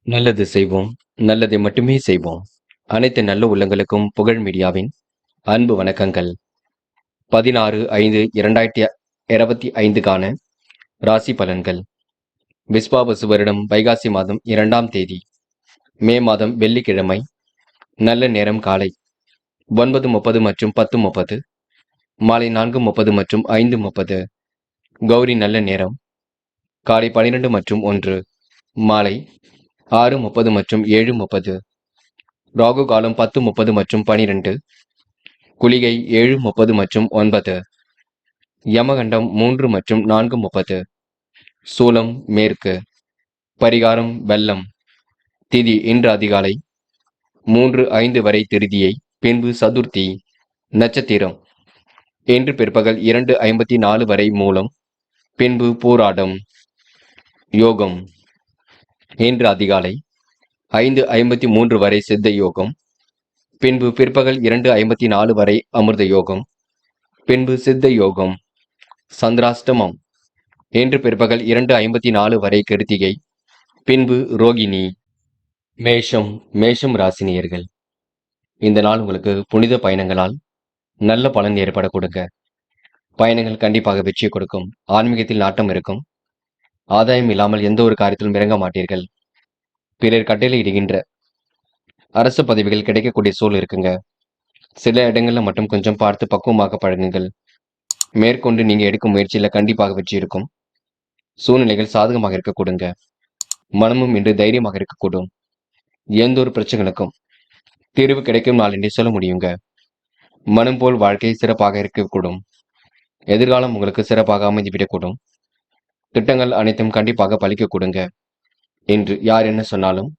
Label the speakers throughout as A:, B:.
A: நல்லது செய்வோம், நல்லதை மட்டுமே செய்வோம். அனைத்து நல்ல உள்ளங்களுக்கும் புகழ் மீடியாவின் அன்பு வணக்கங்கள். 16/5/2025க்கான ராசி பலன்கள். விஸ்வாவசு வருடம் வைகாசி மாதம் 2ஆம் தேதி, மே மாதம் வெள்ளிக்கிழமை. நல்ல நேரம் காலை 9:30 மற்றும் 10:30, மாலை 4:30 மற்றும் 5:30. கௌரி நல்ல நேரம் காலை 12 மற்றும் 1, மாலை 6:30 மற்றும் 7:30. ராகு காலம் 10:30 மற்றும் 12, குளிகை 7:30 மற்றும் 9, யமகண்டம் 3 மற்றும் 4:30. சூலம் மேற்கு. பரிகாரம் வெள்ளம். திதி இன்று அதிகாலை 3:05 வரை திருதியை, பின்பு சதுர்த்தி. நட்சத்திரம் இன்று பிற்பகல் 2:54 வரை மூலம், பின்பு பூராடம். யோகம் இன்று அதிகாலை 5:53 வரை சித்த யோகம், பின்பு பிற்பகல் 2:54 வரை அமிர்த யோகம், பின்பு சித்த யோகம். சந்திராஷ்டமம் இன்று பிற்பகல் 2:54 வரை கிருத்திகை, பின்பு ரோகிணி. மேஷம் ராசினியர்கள். இந்த நாள் உங்களுக்கு புனித பயணங்களால் நல்ல பலன் ஏற்பட கொடுங்க. பயணங்கள் கண்டிப்பாக வெற்றி கொடுக்கும். ஆன்மீகத்தில் நாட்டம் இருக்கும். ஆதாயம் இல்லாமல் எந்த ஒரு காரியத்திலும் இறங்க மாட்டீர்கள். பிறர் கட்டளையிடுகின்ற அரசு பதவிகள் கிடைக்கக்கூடிய சூழல் இருக்குங்க. சில இடங்கள்ல மட்டும் கொஞ்சம் பார்த்து பக்குவமாக பழகுங்கள். மேற்கொண்டு நீங்க எடுக்கும் முயற்சியில கண்டிப்பாக வெற்றி இருக்கும். சூழ்நிலைகள் சாதகமாக இருக்க கொடுங்க. மனமும் இன்று தைரியமாக இருக்கக்கூடும். எந்த ஒரு பிரச்சனைகளுக்கும் தீர்வு கிடைக்கும் நாள் என்றே சொல்ல முடியுங்க. மனம் போல் வாழ்க்கை சிறப்பாக இருக்கக்கூடும். எதிர்காலம் உங்களுக்கு சிறப்பாக அமைந்துவிடக்கூடும். திட்டங்கள் அனைத்தும் கண்டிப்பாக பலிக்க கொடுங்க. என்று யார் என்ன சொன்னாலும்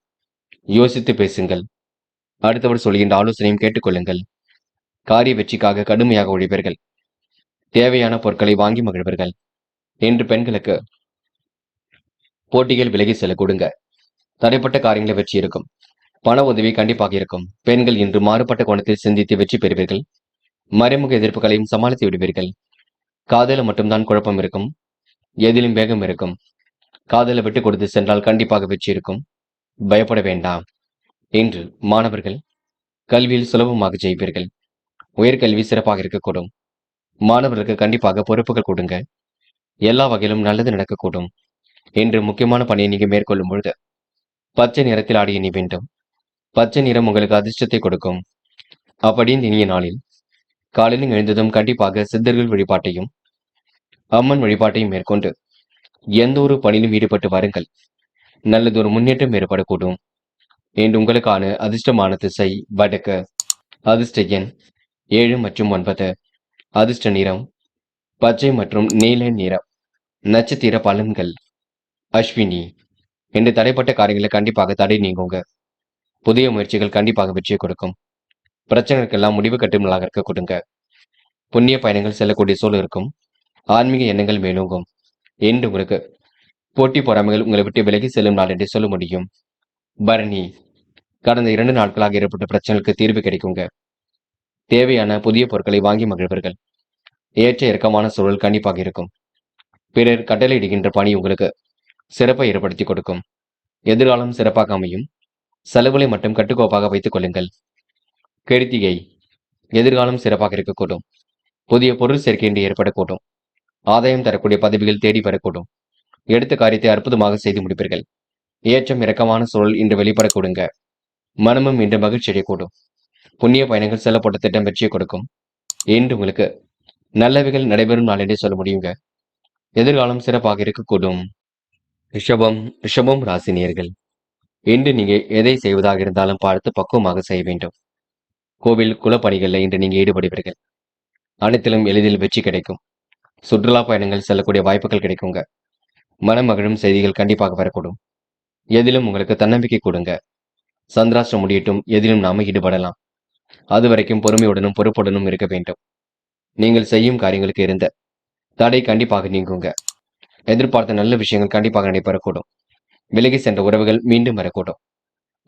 A: யோசித்து பேசுங்கள். அடுத்தவர் சொல்கின்ற ஆலோசனையும் கேட்டுக்கொள்ளுங்கள். காரிய வெற்றிக்காக கடுமையாக உழைப்பீர்கள். தேவையான பொருட்களை வாங்கி மகிழ்வர்கள். என்று பெண்களுக்கு போட்டிகள் விலகி செல்ல கொடுங்க. தடைப்பட்ட காரியங்களை வெற்றி இருக்கும். பண உதவி கண்டிப்பாக இருக்கும். பெண்கள் இன்று மாறுபட்ட கோணத்தில் சிந்தித்து வெற்றி பெறுவீர்கள். மறைமுக எதிர்ப்புகளையும் சமாளித்து விடுவீர்கள். காதல மட்டும்தான் குழப்பம் இருக்கும். எதிலும் வேகம் இருக்கும். காதலை விட்டு கொடுத்து சென்றால் கண்டிப்பாக வெற்றி இருக்கும். பயப்பட வேண்டாம். இன்று மாணவர்கள் கல்வியில் சுலபமாக ஜெயிப்பீர்கள். உயர்கல்வி சிறப்பாக இருக்கக்கூடும். மாணவர்களுக்கு கண்டிப்பாக பொறுப்புகள் கொடுங்க. எல்லா வகையிலும் நல்லது நடக்கக்கூடும். இன்று முக்கியமான பணியை நீங்க மேற்கொள்ளும் பொழுது பச்சை நிறத்தில் ஆடிய நீ வேண்டும். பச்சை நிறம் உங்களுக்கு அதிர்ஷ்டத்தை கொடுக்கும். அப்படி இந்த இனிய நாளில் காலையில் எழுந்ததும் கண்டிப்பாக சித்தர்கள் வழிபாட்டையும் அம்மன் வழிபாட்டையும் மேற்கொண்டு எந்த ஒரு பணியிலும் ஈடுபட்டு வாருங்கள். நல்லதொரு முன்னேற்றம் ஏற்படக்கூடும். இன்று உங்களுக்கான அதிர்ஷ்டமான திசை வடக்கு. அதிர்ஷ்ட எண் 7 மற்றும் 9. அதிர்ஷ்ட நிறம் பச்சை மற்றும் நீல நிறம். நட்சத்திர பலன்கள். அஸ்வினி. இன்று தடைப்பட்ட காரியங்களை கண்டிப்பாக தடை நீங்குங்க. புதிய முயற்சிகள் கண்டிப்பாக வெற்றியை கொடுக்கும். பிரச்சனைகளுக்கெல்லாம் முடிவு கட்டும் நாளாக இருக்க கொடுங்க. புண்ணிய பயணங்கள் செல்லக்கூடிய சூழல் இருக்கும். ஆன்மீக எண்ணங்கள் மேலோங்கும். இன்று உங்களுக்கு போட்டி பொறாமைகள் உங்களை விட்டு விலகி செல்லும் நாள் என்று சொல்ல முடியும். பரணி. கடந்த 2 நாட்களாக ஏற்பட்ட பிரச்சனைகளுக்கு தீர்வு கிடைக்குங்க. தேவையான புதிய பொருட்களை வாங்கி மகிழ்வர்கள். ஏற்ற இறக்கமான சூழல் கண்டிப்பாக இருக்கும். பிறர் கட்டளையிடுகின்ற பணி உங்களுக்கு சிறப்பை ஏற்படுத்தி கொடுக்கும். எதிர்காலம் சிறப்பாக அமையும். செலவுகளை மட்டும் கட்டுக்கோப்பாக வைத்துக் கொள்ளுங்கள். கிருத்திகை. எதிர்காலம் சிறப்பாக இருக்கக்கூடும். புதிய பொருள் சேர்க்கை என்று ஏற்படக்கூடும். ஆதாயம் தரக்கூடிய பதவிகள் தேடி வரக்கூடும். எடுத்த காரியத்தை அற்புதமாக செய்து முடிப்பீர்கள். ஏற்றம் இறக்கமான சூழல் இன்று வெளிப்படக்கூடுங்க. மனமும் இன்று மகிழ்ச்சி அடையக்கூடும். புண்ணிய பயணங்கள் செல்லப்பட்ட திட்டம் வெற்றியை கொடுக்கும். இன்று உங்களுக்கு நல்லவைகள் நடைபெறும் நாள் என்றே சொல்ல முடியுங்க. எதிர்காலம் சிறப்பாக இருக்கக்கூடும். ரிஷபம் ராசினியர்கள். இன்று நீங்க எதை செய்வதாக இருந்தாலும் பார்த்து பக்குவமாக செய்ய வேண்டும். கோவில் குலப்பணிகளில் இன்று நீங்க ஈடுபடுவீர்கள். அனைத்திலும் எளிதில் வெற்றி கிடைக்கும். சுற்றுலா பயணங்கள் செல்லக்கூடிய வாய்ப்புகள் கிடைக்குங்க. மனமகிழும் செய்திகள் கண்டிப்பாக வரக்கூடும். எதிலும் உங்களுக்கு தன்னம்பிக்கை கொடுங்க. சந்திராஷ்டிரம் முடியட்டும், எதிலும் நாம ஈடுபடலாம். அது வரைக்கும் பொறுமையுடனும் பொறுப்புடனும் இருக்க வேண்டும். நீங்கள் செய்யும் காரியங்களுக்கு இருந்த தடை கண்டிப்பாக நீங்குங்க. எதிர்பார்த்த நல்ல விஷயங்கள் கண்டிப்பாக நடைபெறக்கூடும். விலகி சென்ற உறவுகள் மீண்டும் வரக்கூடும்.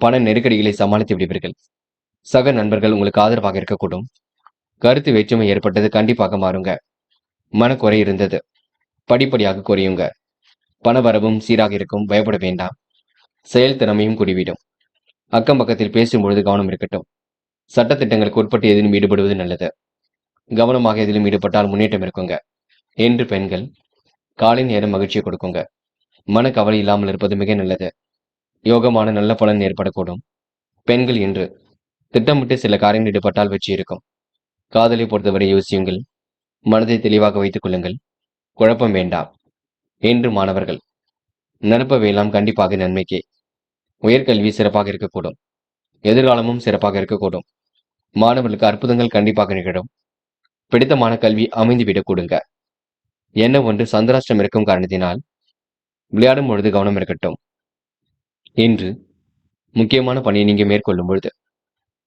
A: பண நெருக்கடிகளை சமாளித்து விடுவீர்கள். சக நண்பர்கள் உங்களுக்கு ஆதரவாக இருக்கக்கூடும். கருத்து வேற்றுமை ஏற்பட்டது கண்டிப்பாக மாறுங்க. மனக்குறை இருந்தது படிப்படியாக குறையுங்க. பண வரவும் சீராக இருக்கும். பயப்பட வேண்டாம். செயல் திறமையும் கூடிவிடும். அக்கம் பக்கத்தில் பேசும்பொழுது கவனம் இருக்கட்டும். சட்ட திட்டங்களுக்கு உட்பட்டு எதிலும் ஈடுபடுவது நல்லது. கவனமாக எதிலும் ஈடுபட்டால் முன்னேற்றம் இருக்குங்க. என்று பெண்கள் காலை நேரம் மகிழ்ச்சியை கொடுக்குங்க. மன கவலை இல்லாமல் இருப்பது மிக நல்லது. யோகமான நல்ல பலன் ஏற்படக்கூடும். பெண்கள் இன்று திட்டமிட்டு சில காரியங்கள் ஈடுபட்டால் வெற்றி இருக்கும். காதலை பொறுத்தவரை யோசியுங்கள். மனதை தெளிவாக வைத்துக் கொள்ளுங்கள். குழப்பம் வேண்டாம். என்று மாணவர்கள் நடப்பவையெல்லாம் கண்டிப்பாக நன்மைக்கே. உயர்கல்வி சிறப்பாக இருக்கக்கூடும். எதிர்காலமும் சிறப்பாக இருக்கக்கூடும். மாணவர்களுக்கு அற்புதங்கள் கண்டிப்பாக நிகழும். பிடித்தமான கல்வி அமைந்துவிடக் கொடுங்க. என்ன ஒன்று சந்திராஷ்டம் இருக்கும் காரணத்தினால் விளையாடும் பொழுது கவனம் இருக்கட்டும். இன்று முக்கியமான பணியை நீங்க மேற்கொள்ளும் பொழுது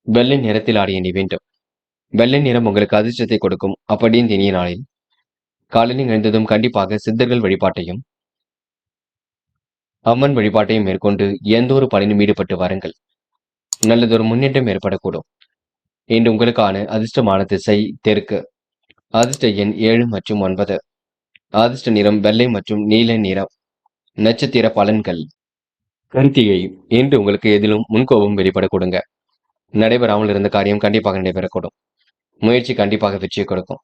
A: வெள்ளை நிறத்தில் ஆடிய நீ வேண்டும். வெள்ளை நிறம் உங்களுக்கு அதிர்ஷ்டத்தை கொடுக்கும். அப்படியும் இனிய நாளில் காலையில் எழுந்ததும் கண்டிப்பாக சித்தர்கள் வழிபாட்டையும் அம்மன் வழிபாட்டையும் மேற்கொண்டு எந்த ஒரு பணியிலும் ஈடுபட்டு வாருங்கள். நல்லதொரு முன்னேற்றம் ஏற்படக்கூடும். இன்று உங்களுக்கான அதிர்ஷ்டமான திசை தெற்கு. அதிர்ஷ்ட எண் 7 மற்றும் 9. அதிர்ஷ்ட நிறம் வெள்ளை மற்றும் நீல நிறம். நட்சத்திர பலன்கள். கருத்திகை இன்று உங்களுக்கு எதிலும் முன்கோபம் வெளிப்பட கொடுங்க. நடைபெறாமல் இருந்த காரியம் கண்டிப்பாக நடைபெறக்கூடும். முயற்சி கண்டிப்பாக வெற்றியை கொடுக்கும்.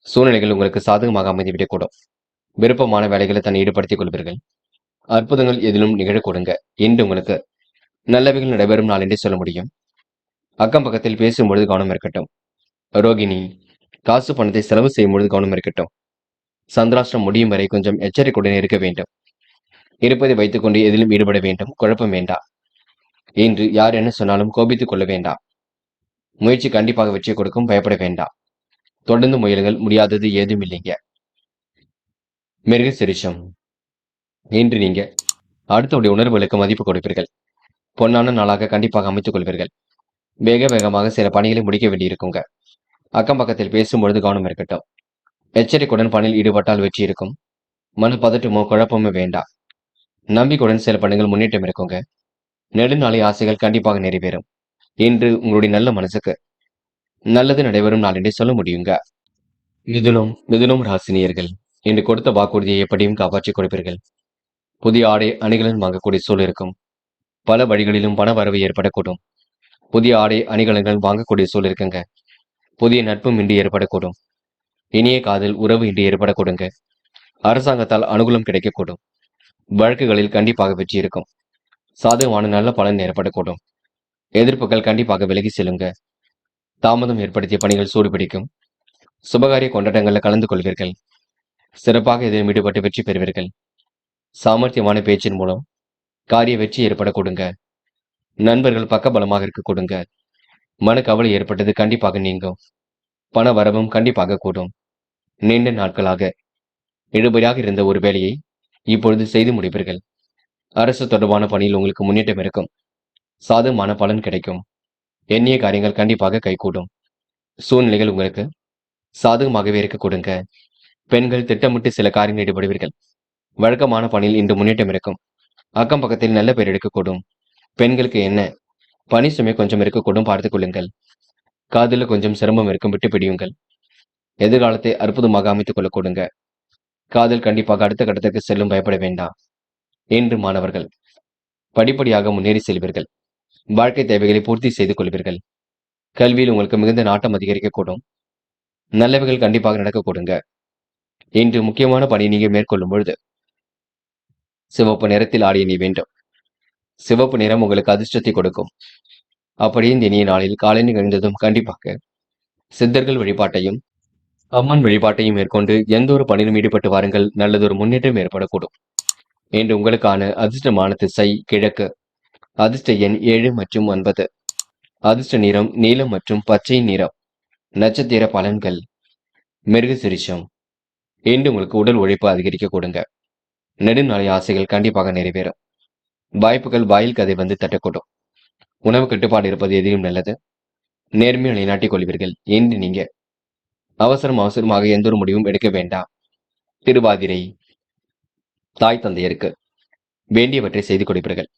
A: சூழ்நிலைகள் உங்களுக்கு சாதகமாக அமைந்துவிடக்கூடும். விருப்பமான வேலைகளை தன்னை ஈடுபடுத்திக் கொள்வீர்கள். அற்புதங்கள் எதிலும் நிகழக்கூடுங்க. இன்று உங்களுக்கு நல்லவைகள் நடைபெறும் நாள் என்றே சொல்ல முடியும். அக்கம் பக்கத்தில் பேசும்பொழுது கவனம் இருக்கட்டும். ரோகிணி காசு பணத்தை செலவு செய்யும் பொழுது கவனம் இருக்கட்டும். சந்திராஷ்டிரம் முடியும் வரை கொஞ்சம் எச்சரிக்கையுடன் இருக்க வேண்டும். இருப்பதை வைத்துக் கொண்டு எதிலும் ஈடுபட வேண்டும். குழப்பம் வேண்டாம். இன்று யார் என்ன சொன்னாலும் கோபித்துக் கொள்ள வேண்டாம். முயற்சி கண்டிப்பாக வெற்றி கொடுக்கும். பயப்பட வேண்டாம். தொடர்ந்து முயல்கள், முடியாதது ஏதும் இல்லைங்க. மிருக சிரிஷம் இன்று நீங்க அடுத்தவுடைய உணர்வுகளுக்கு மதிப்பு கொடுப்பீர்கள். பொன்னான நாளாக கண்டிப்பாக அமைத்துக் கொள்வீர்கள். வேக வேகமாக சில பணிகளை முடிக்க வேண்டியிருக்குங்க. அக்கம் பக்கத்தில் பேசும்பொழுது கவனம் இருக்கட்டும். எச்சரிக்கையுடன் பணியில் ஈடுபட்டால் வெற்றி இருக்கும். மனப்பதட்டமோ குழப்பமோ வேண்டாம். நம்பிக்கையுடன் சில பணிகள் முன்னேற்றம் இருக்குங்க. நெடுநாளை ஆசைகள் கண்டிப்பாக நிறைவேறும். இன்று உங்களுடைய நல்ல மனசுக்கு நல்லது நடைபெறும் நாள் என்றே சொல்ல முடியுங்க. மிதுனம் ராசினியர்கள் இன்று கொடுத்த வாக்குறுதியை எப்படியும் காப்பாற்றிக் கொடுப்பீர்கள். புதிய ஆடை அணிகலன் வாங்கக்கூடிய சூழல் இருக்கும். பல வழிகளிலும் பண வரவு ஏற்படக்கூடும். புதிய ஆடை அணிகலன்கள் வாங்கக்கூடிய சூழல் இருக்குங்க. புதிய நட்பும் இன்றி ஏற்படக்கூடும். இனிய காதல் உறவு இன்றி ஏற்படக்கூடுங்க. அரசாங்கத்தால் அனுகூலம் கிடைக்கக்கூடும். வழக்குகளில் கண்டிப்பாக வெற்றி இருக்கும். சாதகமான நல்ல பலன் ஏற்படக்கூடும். எதிர்ப்புகள் கண்டிப்பாக விலகி செல்லுங்க. தாமதம் ஏற்படுத்திய பணிகள் சூடுபிடிக்கும். சுபகாரிய கொண்டாட்டங்களில் கலந்து கொள்வீர்கள். சிறப்பாக இதில் ஈடுபட்டு வெற்றி பெறுவீர்கள். சாமர்த்தியமான பேச்சின் மூலம் காரிய வெற்றி ஏற்பட கொடுங்க. நண்பர்கள் பக்கபலமாக இருக்க கொடுங்க. மனக்கவலை ஏற்பட்டது கண்டிப்பாக நீங்கும். பண வரவும் கண்டிப்பாக கூடும். நீண்ட நாட்களாக இழுபறியாக இருந்த ஒரு வேலையை இப்பொழுது செய்து முடிப்பீர்கள். அரசு தொடர்பான பணியில் உங்களுக்கு முன்னேற்றம் இருக்கும். சாதகமான பலன் கிடைக்கும். எண்ணிய காரியங்கள் கண்டிப்பாக கைகூடும். சூழ்நிலைகள் உங்களுக்கு சாதகமாகவே இருக்க கொடுங்க. பெண்கள் திட்டமிட்டு சில காரியங்கள் ஈடுபடுவீர்கள். வழக்கமான பணியில் இன்று முன்னேற்றம் இருக்கும். அக்கம் பக்கத்தில் நல்ல பேர் எடுக்கக்கூடும். பெண்களுக்கு என்ன பணி சுமை கொஞ்சம் இருக்கக்கூடும், பார்த்துக் கொள்ளுங்கள். காதல கொஞ்சம் சிரமம் இருக்கும், விட்டு பிடியுங்கள். எதிர்காலத்தை அற்புதமாக அமைத்துக் கொள்ள கொடுங்க. காதல் கண்டிப்பாக அடுத்த கட்டத்திற்கு செல்லும், பயப்பட வேண்டாம். இன்று மாணவர்கள் படிப்படியாக முன்னேறி செல்வீர்கள். வாழ்க்கை தேவைகளை பூர்த்தி செய்து கொள்வீர்கள். கல்வியில் உங்களுக்கு மிகுந்த நாட்டம் அதிகரிக்கக்கூடும். நல்லவைகள் கண்டிப்பாக நடக்க கொடுங்க. இன்று முக்கியமான பணி நீங்க மேற்கொள்ளும் பொழுது சிவப்பு நிறத்தில் ஆடிய நீ வேண்டும். சிவப்பு நிறம் உங்களுக்கு அதிர்ஷ்டத்தை கொடுக்கும். அப்படியே இந்த இனிய நாளில் காலை நிகழ்ந்ததும் கண்டிப்பாக சித்தர்கள் வழிபாட்டையும் அம்மன் வழிபாட்டையும் மேற்கொண்டு எந்த ஒரு பணியிலும் ஈடுபட்டு வாருங்கள். நல்லதொரு முன்னேற்றம் ஏற்படக்கூடும். இன்று உங்களுக்கான அதிர்ஷ்டமான திசை கிழக்கு. அதிர்ஷ்ட எண் 7 மற்றும் 9. அதிர்ஷ்ட நிறம் நீலம் மற்றும் பச்சை நிறம். நட்சத்திர பலன்கள். மிருக சிரிஷம் இன்று உங்களுக்கு உடல் உழைப்பு அதிகரிக்க கொடுங்க. நெடுநாளை ஆசைகள் கண்டிப்பாக நிறைவேறும். வாய்ப்புகள் வாயில் கதை வந்து தட்டக்கூடும். உணவு கட்டுப்பாடு இருப்பது எதிலும் நல்லது. நேர்மையை நிலைநாட்டிக் கொள்வீர்கள். இன்று நீங்க அவசரமாக எந்த ஒரு முடிவும் எடுக்க வேண்டாம். திருவாதிரை தாய் தந்தையருக்கு வேண்டியவற்றை செய்து கொடுப்பீர்கள்.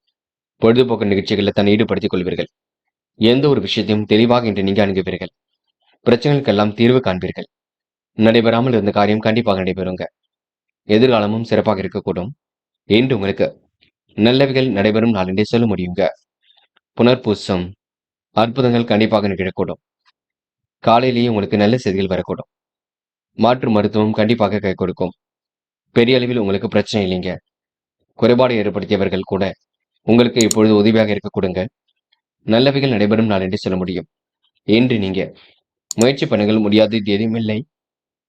A: பொழுதுபோக்கு நிகழ்ச்சிகளில் தன்னை ஈடுபடுத்திக் கொள்வீர்கள். எந்த ஒரு விஷயத்தையும் தெளிவாக இன்று நீங்க அணுகுவீர்கள். பிரச்சனைகளுக்கெல்லாம் தீர்வு காண்பீர்கள். நடைபெறாமல் இருந்த காரியம் கண்டிப்பாக நடைபெறுங்க. எதிர்காலமும் சிறப்பாக இருக்கக்கூடும். இன்று உங்களுக்கு நல்லவைகள் நடைபெறும் நாள் என்றே சொல்ல முடியுங்க. புனர்பூசம் அற்புதங்கள் கண்டிப்பாக நிகழக்கூடும். காலையிலேயே உங்களுக்கு நல்ல செய்திகள் வரக்கூடும். மாற்று மருத்துவம் கண்டிப்பாக கை கொடுக்கும். பெரிய அளவில் உங்களுக்கு பிரச்சனை இல்லைங்க. குறைபாடு ஏற்படுத்தியவர்கள் கூட உங்களுக்கு இப்பொழுது உதவியாக இருக்க கொடுங்க. நல்லவைகள் நடைபெறும் நாள் என்று சொல்ல முடியும். இன்று நீங்க முயற்சி பண்ணுங்கள், முடியாதது எதுவும் இல்லை.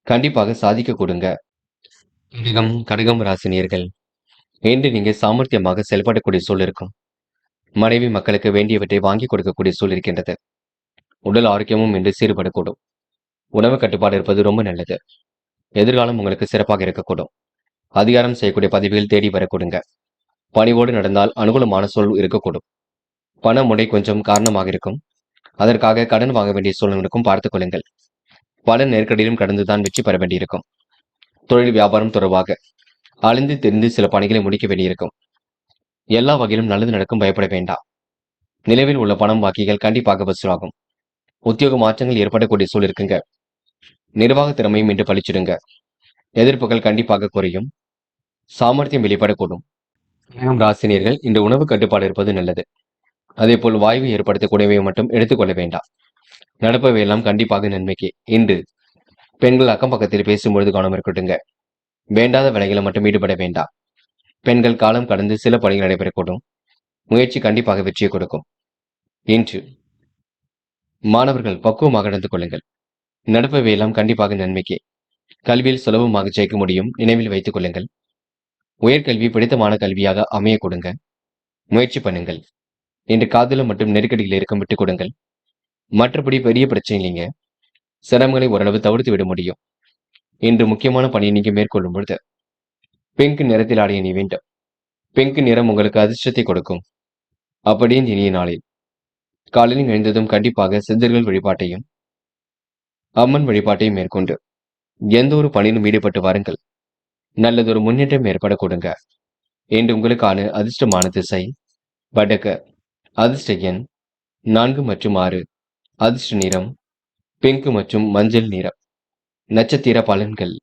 A: கண்டிப்பாக சாதிக்க கொடுங்க. கடகம் ராசினியர்கள், இன்று நீங்க சாமர்த்தியமாக செயல்படக்கூடிய சூழல் இருக்கும். மனைவி மக்களுக்கு வேண்டியவற்றை வாங்கி கொடுக்கக்கூடிய சூழல் இருக்கின்றது. உடல் ஆரோக்கியமும் இன்று சீர்படக்கூடும். உணவு கட்டுப்பாடு இருப்பது ரொம்ப நல்லது. எதிர்காலம் உங்களுக்கு சிறப்பாக இருக்கக்கூடும். அதிகாரம் செய்யக்கூடிய பதவிகள் தேடி வரக்கூடுங்க. பணிவோடு நடந்தால் அனுகூலமான சூழல் இருக்கக்கூடும். பண முறை கொஞ்சம் காரணமாக இருக்கும். அதற்காக கடன் வாங்க வேண்டிய சூழ்நிலைக்கும் பார்த்துக் கொள்ளுங்கள். பல நெருக்கடியிலும் கடந்துதான் வெற்றி பெற வேண்டியிருக்கும். தொழில் வியாபாரம் தொடர்பாக அலைந்து திரிந்து சில பணிகளை முடிக்க வேண்டியிருக்கும். எல்லா வகையிலும் நல்லது நடக்கும், பயப்பட வேண்டாம். நிலவில் உள்ள பணம் பாக்கிகள் கண்டிப்பாக வசூலாகும். உத்தியோக மாற்றங்கள் ஏற்படக்கூடிய சூழல் இருக்குங்க. நிர்வாக திறமையும் இன்று பழிச்சிடுங்க. எதிர்ப்புகள் கண்டிப்பாக குறையும். சாமர்த்தியம் வெளிப்படக்கூடும். ராசினியர்கள், இந்த உணவு கட்டுப்பாடு இருப்பது நல்லது. அதே போல் வாய்வு ஏற்படுத்தக்கூடியவை மட்டும் எடுத்துக்கொள்ள வேண்டாம். நடப்பவை எல்லாம் கண்டிப்பாக நன்மைக்கு. இன்று பெண்கள் அக்கம் பக்கத்தில் பேசும்பொழுது கவனம் இருக்கட்டுங்க. வேண்டாத வேலைகளை மட்டும் ஈடுபட வேண்டாம். பெண்கள் காலம் கடந்து சில பணிகள் நடைபெறக்கூடும். முயற்சி கண்டிப்பாக வெற்றியை கொடுக்கும். இன்று மாணவர்கள் பக்குவமாக நடந்து கொள்ளுங்கள். நடப்பவை எல்லாம் கண்டிப்பாக நன்மைக்கு. கல்வியில் சுலபமாக ஜெயிக்க முடியும், நினைவில் வைத்துக் கொள்ளுங்கள். உயர்கல்வி பிடித்தமான கல்வியாக அமைய கொடுங்க. முயற்சி பண்ணுங்கள். இன்று காதலும் மற்றும் நெருக்கடியில் இருக்கும் விட்டுக் கொடுங்கள். மற்றபடி பெரிய பிரச்சனை இல்லைங்க. சிரமங்களை ஓரளவு தவிர்த்து விட முடியும். இன்று முக்கியமான பணியை நீங்க மேற்கொள்ளும் பொழுது பிங்க் நிறத்தில் ஆடைய நீ வேண்டும். பிங்க் நிறம் உங்களுக்கு அதிர்ஷ்டத்தை கொடுக்கும். அப்படியே இனிய நாளில் காலையில் எழுந்ததும் கண்டிப்பாக சித்தர்கள் வழிபாட்டையும் அம்மன் வழிபாட்டையும் மேற்கொண்டு எந்த ஒரு பணியிலும் ஈடுபட்டு வாருங்கள். நல்லதொரு முன்னேற்றம் ஏற்பட கொடுங்க. இன்று உங்களுக்கான அதிர்ஷ்டமான திசை வடக்கு. அதிர்ஷ்ட எண் 4 மற்றும் 6. அதிர்ஷ்ட நிறம் பிங்க் மற்றும் மஞ்சள் நிறம். நட்சத்திர பலன்கள்.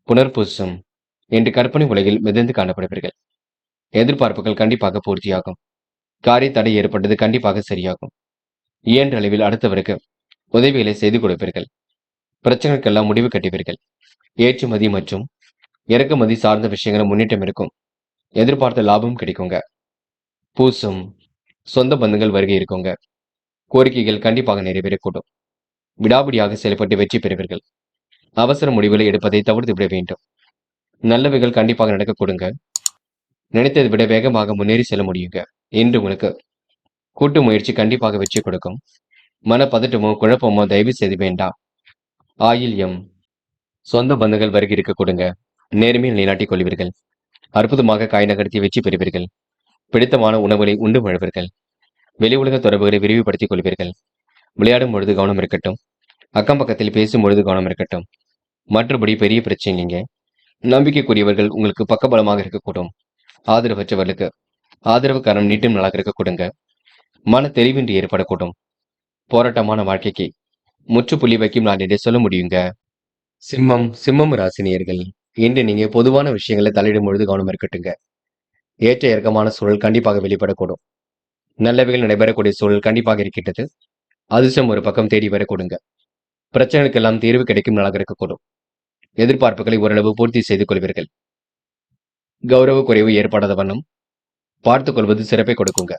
A: புனர்பூசம், இன்று கற்பனை உலகில் மிதந்து காணப்படுவீர்கள். எதிர்பார்ப்புகள் கண்டிப்பாக பூர்த்தியாகும். காரிய தடை ஏற்பட்டது கண்டிப்பாக சரியாகும். இயன்ற அளவில் அடுத்தவருக்கு உதவிகளை செய்து கொடுப்பீர்கள். பிரச்சனைக்கெல்லாம் முடிவு கட்டுவீர்கள். ஏற்றுமதி மற்றும் இறக்குமதி சார்ந்த விஷயங்கள முன்னேற்றம் இருக்கும். எதிர்பார்த்த லாபம் கிடைக்குங்க. பூசம், சொந்த பந்தங்கள் வருகை இருக்குங்க. கோரிக்கைகள் கண்டிப்பாக நிறைவேறக்கூடும். விடாபிடியாக செயல்பட்டு வெற்றி பெறுவீர்கள். அவசர முடிவுகளை எடுப்பதை தவிர்த்து விட வேண்டும். நல்லவைகள் கண்டிப்பாக நடக்க கொடுங்க. நினைத்ததை விட வேகமாக முன்னேறி செல்ல முடியுங்க. இன்று உங்களுக்கு கூட்டு முயற்சி கண்டிப்பாக வெற்றி கொடுக்கும். மனப்பதட்டமோ குழப்பமோ தயவு செய்து வேண்டாம். ஆயில்யம், சொந்த பந்தங்கள் வருகை இருக்க கொடுங்க. நேர்மையை நிலைநாட்டிக் கொள்வீர்கள். அற்புதமாக காய் நகர்த்தி வெற்றி பெறுவீர்கள். பிடித்தமான உணவுகளை உண்டு மழுவீர்கள். வெளி உலக தொடர்புகளை விரிவுபடுத்திக் கொள்வீர்கள். விளையாடும் பொழுது கவனம் இருக்கட்டும். அக்கம் பக்கத்தில் பேசும் பொழுது கவனம் இருக்கட்டும். மற்றபடி பெரிய பிரச்சனை இல்லைங்க. நம்பிக்கைக்குரியவர்கள் உங்களுக்கு பக்கபலமாக இருக்கக்கூடும். ஆதரவற்றவர்களுக்கு ஆதரவு கரம் நீட்டும் நாளாக இருக்க கொடுங்க. மன தெளிவின்றி ஏற்படக்கூடும். போராட்டமான வாழ்க்கைக்கு முற்றுப்புள்ளி வைக்கும் நாள் என்றே சொல்ல முடியுங்க. சிம்மம் ராசினியர்கள், இன்று நீங்க பொதுவான விஷயங்களை தலையிடும் பொழுது கவனம் இருக்கட்டுங்க. ஏற்ற இறக்கமான சூழல் கண்டிப்பாக வெளிப்படக்கூடும். நல்லவைகள் நடைபெறக்கூடிய சூழல் கண்டிப்பாக இருக்கின்றது. அதிர்ஷ்டம் ஒரு பக்கம் தேடி வர கொடுங்க. பிரச்சனைகளுக்கெல்லாம் தீர்வு கிடைக்கும் நாளாக இருக்கக்கூடும். எதிர்பார்ப்புகளை ஓரளவு பூர்த்தி செய்து கொள்வீர்கள். கௌரவ குறைவு ஏற்படாத வண்ணம் பார்த்துக் கொள்வது சிறப்பை கொடுக்குங்க.